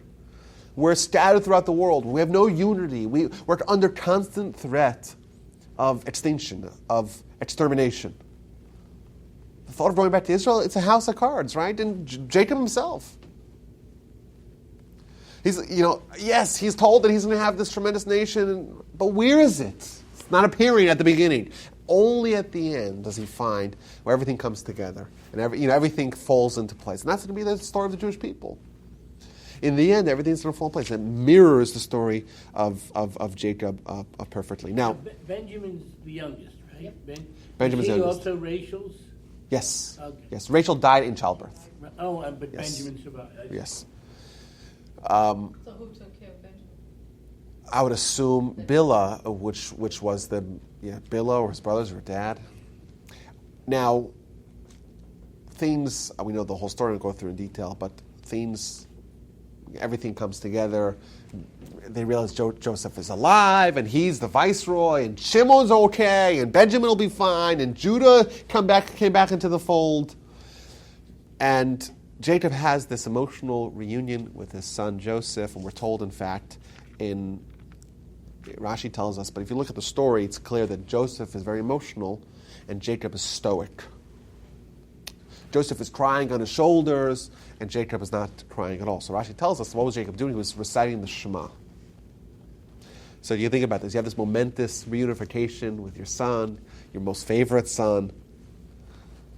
We're scattered throughout the world. We have no unity. We're under constant threat of extinction, of extermination. The thought of going back to Israel, it's a house of cards, right? And Jacob himself. He's told that he's going to have this tremendous nation, but where is it? It's not appearing at the beginning. Only at the end does he find where everything comes together and everything falls into place. And that's going to be the story of the Jewish people. In the end, everything's going to fall in place. It mirrors the story of Jacob perfectly. Now, Benjamin's the youngest, right? Yep. Benjamin's the youngest. Also Rachel's? Yes. Okay. Yes. Rachel died in childbirth. But Yes. Benjamin survived. Yes. So who took care of Benjamin? I would assume Bilhah, which was Bilhah or his brothers or dad. Now, themes, we know the whole story, I won't go through in detail, but themes, everything comes together. They realize Joseph is alive, and he's the viceroy, and Shimon's okay, and Benjamin will be fine, and Judah came back into the fold. And Jacob has this emotional reunion with his son Joseph, and we're told, in fact, Rashi tells us, but if you look at the story, it's clear that Joseph is very emotional, and Jacob is stoic. Joseph is crying on his shoulders, and Jacob is not crying at all. So Rashi tells us, what was Jacob doing? He was reciting the Shema. So you think about this. You have this momentous reunification with your son, your most favorite son.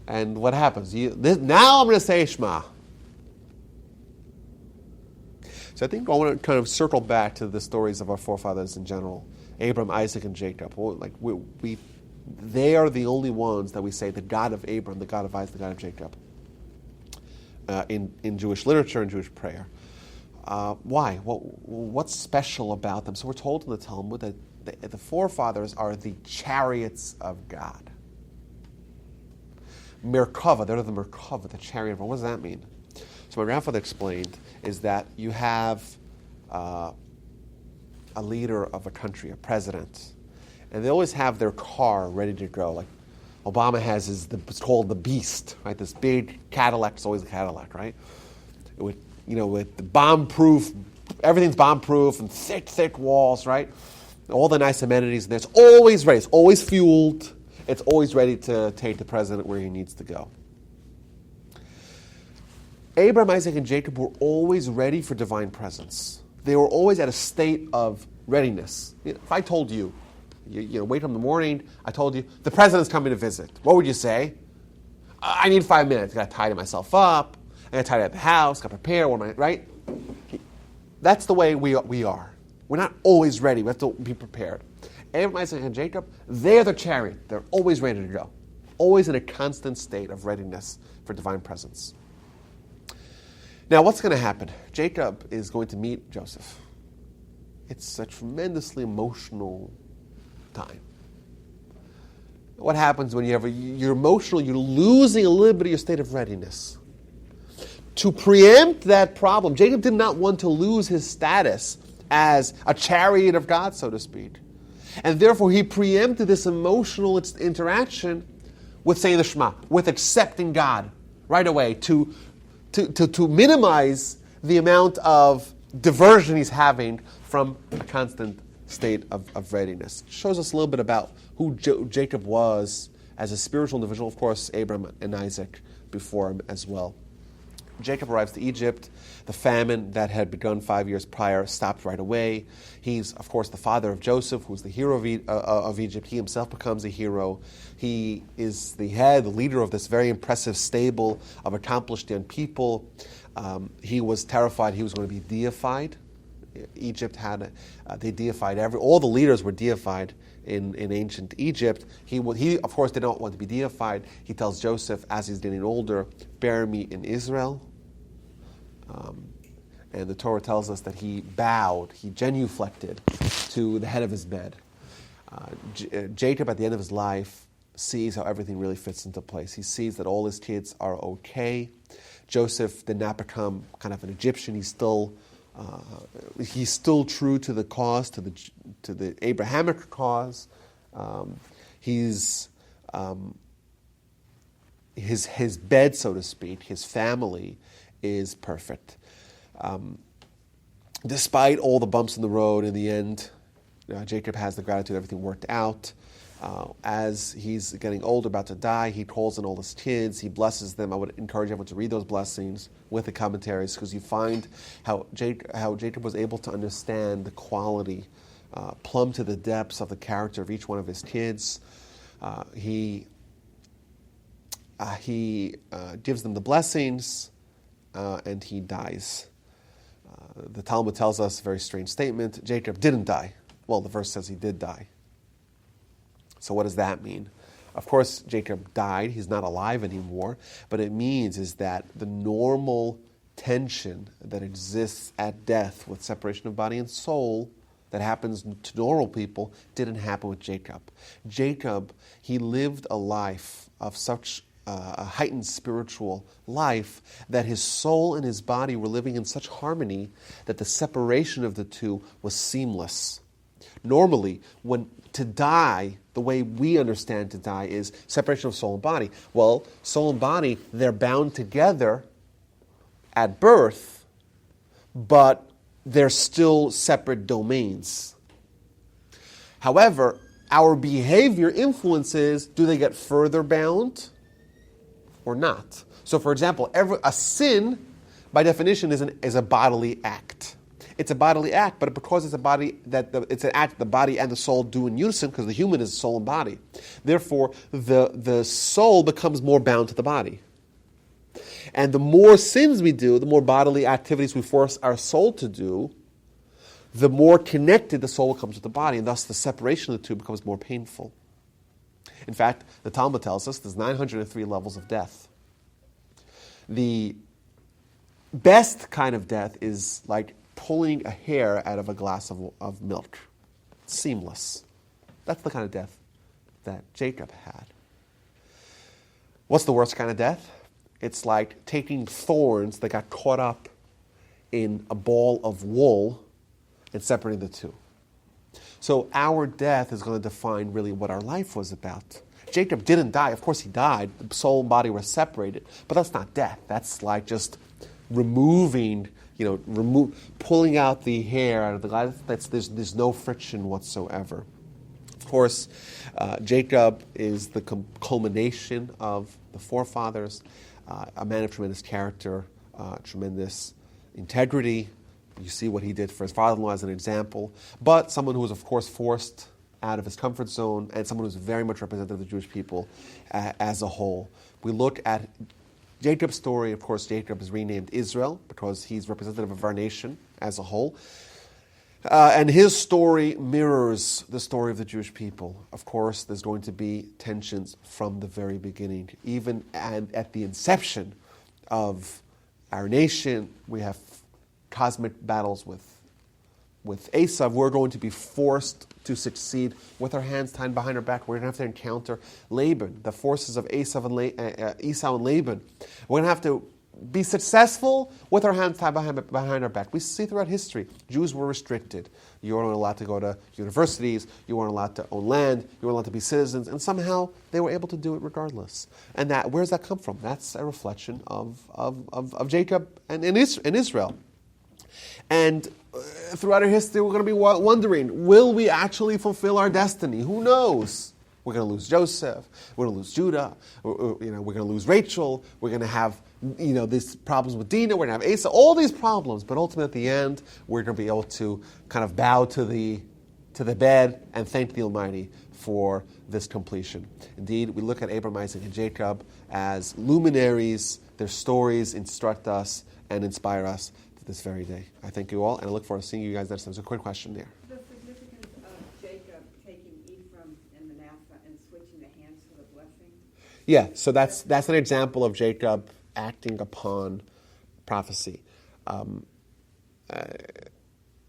And what happens? Now I'm going to say Shema. So I think I want to kind of circle back to the stories of our forefathers in general, Abram, Isaac, and Jacob. They are the only ones that we say the God of Abram, the God of Isaac, the God of Jacob in Jewish literature and Jewish prayer. Why? What's special about them? So we're told in the Talmud that the forefathers are the chariots of God. Merkava, they're the Merkava, the chariot of God. What does that mean? So my grandfather explained is that you have a leader of a country, a president, and they always have their car ready to go. Like Obama has it's called the Beast, right? This big Cadillac. It's always a Cadillac, with the bomb-proof, everything's bomb-proof and thick walls, right? All the nice amenities, and it's always ready. It's always fueled. It's always ready to take the president where he needs to go. Abraham, Isaac, and Jacob were always ready for divine presence. They were always at a state of readiness. If I told you, wake up in the morning, I told you, the president's coming to visit, what would you say? I need 5 minutes. I got to tidy myself up. I got to tidy up the house. Got to prepare. Right? That's the way we are. We're not always ready. We have to be prepared. Abraham, Isaac, and Jacob, they're the chariot. They're always ready to go. Always in a constant state of readiness for divine presence. Now, what's going to happen? Jacob is going to meet Joseph. It's a tremendously emotional time. What happens when you're emotional, you're losing a little bit of your state of readiness. To preempt that problem, Jacob did not want to lose his status as a chariot of God, so to speak. And therefore, he preempted this emotional interaction with saying the Shema, with accepting God right away, to minimize the amount of diversion he's having from a constant state of readiness. It shows us a little bit about who Jacob was as a spiritual individual. Of course, Abraham and Isaac before him as well. Jacob arrives to Egypt. The famine that had begun 5 years prior stopped right away. He's, of course, the father of Joseph, who's the hero of Egypt. He himself becomes a hero. He is the leader of this very impressive stable of accomplished young people. He was terrified he was going to be deified. Egypt they deified all the leaders were deified in ancient Egypt. He of course did not want to be deified. He tells Joseph as he's getting older, bury me in Israel. And the Torah tells us that he bowed, he genuflected to the head of his bed. Jacob at the end of his life sees how everything really fits into place. He sees that all his kids are okay. Joseph did not become kind of an Egyptian. He's still true to the cause, to the Abrahamic cause. His bed, so to speak, his family is perfect. Despite all the bumps in the road, in the end, Jacob has the gratitude everything worked out. As he's getting older, about to die, he calls in all his kids, he blesses them. I would encourage everyone to read those blessings with the commentaries, because you find how Jacob was able to understand the quality, plumb to the depths of the character of each one of his kids. He gives them the blessings, and he dies. The Talmud tells us a very strange statement. Jacob didn't die. Well, the verse says he did die. So what does that mean? Of course, Jacob died. He's not alive anymore. But it means is that the normal tension that exists at death with separation of body and soul that happens to normal people didn't happen with Jacob. Jacob, he lived a life of such a heightened spiritual life that his soul and his body were living in such harmony that the separation of the two was seamless. Normally, when to die, the way we understand to die is separation of soul and body. Well, soul and body, they're bound together at birth, but they're still separate domains. However, our behavior influences, do they get further bound or not? So, for example, a sin, by definition, is a bodily act. It's a bodily act, but because it's a body it's an act the body and the soul do in unison, because the human is soul and body. Therefore, the soul becomes more bound to the body. And the more sins we do, the more bodily activities we force our soul to do, the more connected the soul becomes with the body, and thus the separation of the two becomes more painful. In fact, the Talmud tells us there's 903 levels of death. The best kind of death is like pulling a hair out of a glass of milk. Seamless. That's the kind of death that Jacob had. What's the worst kind of death? It's like taking thorns that got caught up in a ball of wool and separating the two. So our death is going to define really what our life was about. Jacob didn't die. Of course he died. The soul and body were separated. But that's not death. That's like just removing, pulling out the hair out of the glass. There's no friction whatsoever. Of course, Jacob is the culmination of the forefathers, a man of tremendous character, tremendous integrity. You see what he did for his father-in-law as an example, but someone who was, of course, forced out of his comfort zone, and someone who's very much representative of the Jewish people as a whole. We look at Jacob's story. Of course, Jacob is renamed Israel because he's representative of our nation as a whole. And his story mirrors the story of the Jewish people. Of course, there's going to be tensions from the very beginning. Even at the inception of our nation, we have cosmic battles with Esav. We're going to be forced to succeed with our hands tied behind our back. We're going to have to encounter Laban, the forces of Esau and Laban. We're going to have to be successful with our hands tied behind our back. We see throughout history, Jews were restricted. You weren't allowed to go to universities. You weren't allowed to own land. You weren't allowed to be citizens. And somehow they were able to do it regardless. And where does that come from? That's a reflection of Jacob and Israel. And throughout our history, we're going to be wondering, will we actually fulfill our destiny? Who knows? We're going to lose Joseph. We're going to lose Judah. We're going to lose Rachel. We're going to have these problems with Dinah. We're going to have Asa. All these problems. But ultimately, at the end, we're going to be able to kind of bow to the bed and thank the Almighty for this completion. Indeed, we look at Abraham, Isaac, and Jacob as luminaries. Their stories instruct us and inspire us this very day. I thank you all, and I look forward to seeing you guys next time. There's a quick question there. The significance of Jacob taking Ephraim and Manasseh and switching the hands for the blessing? Yeah, so that's an example of Jacob acting upon prophecy.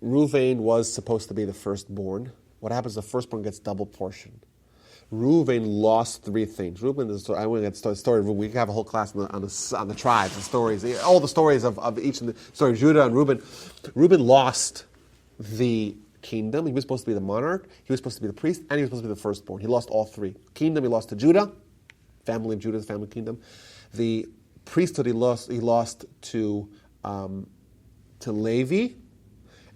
Reuven was supposed to be the firstborn. What happens? The firstborn gets double portion. Reuven lost three things. Reuben, I want to get the story of Reuben. We can have a whole class on the tribes, the stories, all the stories of each of the story of Judah and Reuben. Reuben lost the kingdom. He was supposed to be the monarch. He was supposed to be the priest, and he was supposed to be the firstborn. He lost all three. Kingdom, he lost to Judah, family of Judah, family kingdom. The priesthood, he lost to Levi.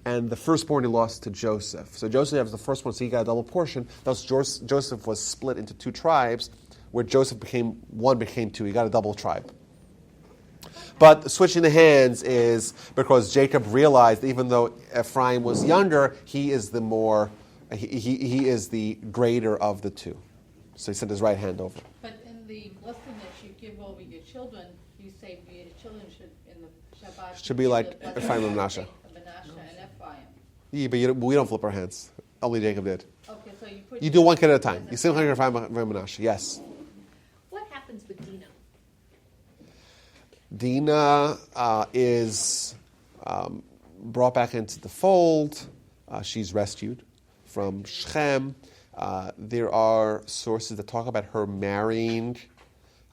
And the firstborn he lost to Joseph. So Joseph was the firstborn, so he got a double portion. Thus Joseph was split into two tribes, where Joseph became two. He got a double tribe. But switching the hands is because Jacob realized, even though Ephraim was younger, he is the greater of the two. So he sent his right hand over. But in the blessing that you give over your children, you say your children should, in the Shabbat, Should be like Ephraim and Manasseh. Yeah, but we don't flip our hands. Only Jacob did. Okay, so you do one kid at a time. You still have Ephraim and Manasseh. Yes. What happens with Dinah? Dinah is brought back into the fold. She's rescued from Shechem. There are sources that talk about her marrying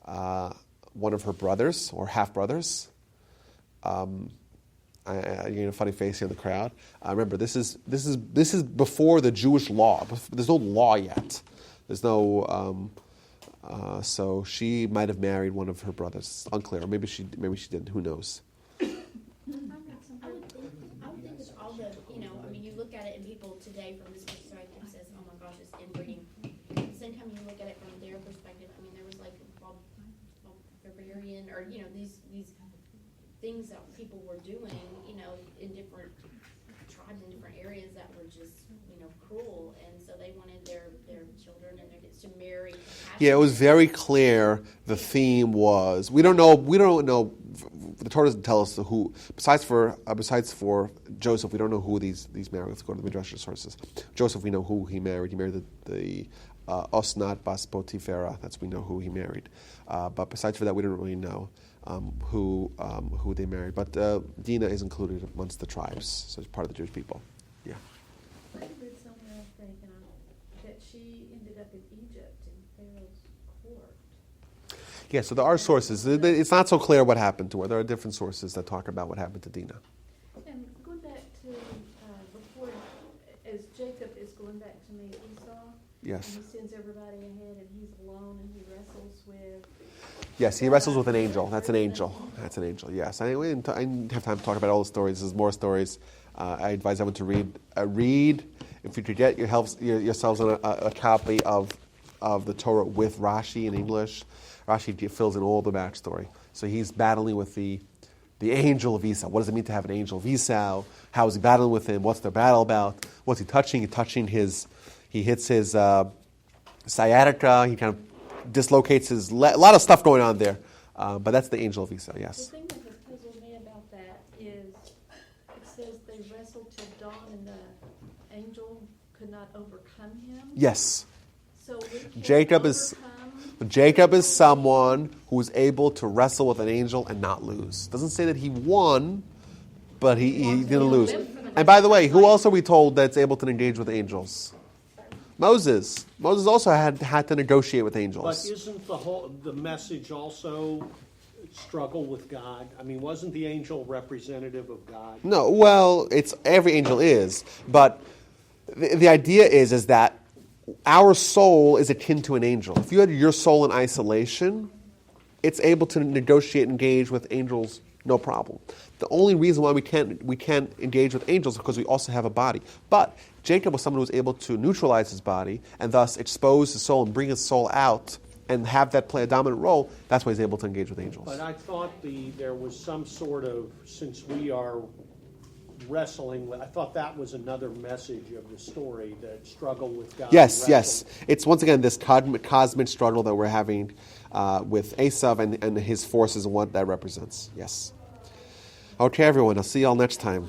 one of her brothers or half-brothers. You're getting a funny face here in the crowd. Remember, this is before the Jewish law. There's no law yet. There's no. So she might have married one of her brothers. It's unclear. Or maybe she didn't. Who knows? I would think it's all the, you look at it and people today from this perspective says, oh my gosh, it's inbreeding. At the same time, you look at it from their perspective, there was like barbarian or, these things that people were doing, in different tribes in different areas that were just, cruel, and so they wanted their children and their kids to marry. Yeah, it was very clear. The theme was we don't know. The Torah doesn't tell us who. Besides for Joseph, we don't know who these married. Let's go to the Midrash sources. Joseph, we know who he married. He married the Osnat Bas Potiphera. That's we know who he married. But besides for that, we don't really know who they married. But Dinah is included amongst the tribes, so it's part of the Jewish people. Yeah. I read somewhere, I think, that she ended up in Egypt in Pharaoh's court. Yeah, so there are sources. It's not so clear what happened to her. There are different sources that talk about what happened to Dinah. And going back to before, as Jacob is going back to meet Esau, Yes. and he sends everybody ahead, and he's alone, and he wrestles with. Yes, he wrestles with an angel. That's an angel. Yes, I didn't have time to talk about all the stories. There's more stories. I advise everyone to read. If you could get yourselves on a copy of the Torah with Rashi in English. Rashi fills in all the backstory. So he's battling with the angel of Esau. What does it mean to have an angel of Esau? How is he battling with him? What's their battle about? What's he touching? He hits his sciatica. He kind of dislocates a lot of stuff going on there. But that's the angel of Esau, yes. The thing that has puzzled me about that is it says they wrestled till dawn and the angel could not overcome him. Yes. So we can Jacob is someone who is able to wrestle with an angel and not lose. Doesn't say that he won, but he didn't lose. And by the way, who else are we told that's able to engage with angels? Moses. Moses also had to negotiate with angels. But isn't the message also struggle with God? I mean, wasn't the angel representative of God? No, well, every angel is, but the idea is that our soul is akin to an angel. If you had your soul in isolation, it's able to negotiate and engage with angels, no problem. The only reason why we can't engage with angels is because we also have a body. But Jacob was someone who was able to neutralize his body and thus expose his soul and bring his soul out and have that play a dominant role. That's why he's able to engage with angels. But I thought there was some sort of, since we are wrestling with, I thought that was another message of the story, that struggle with God. Yes. It's once again this cosmic struggle that we're having with Esav and his forces and what that represents. Yes. Okay, everyone. I'll see you all next time.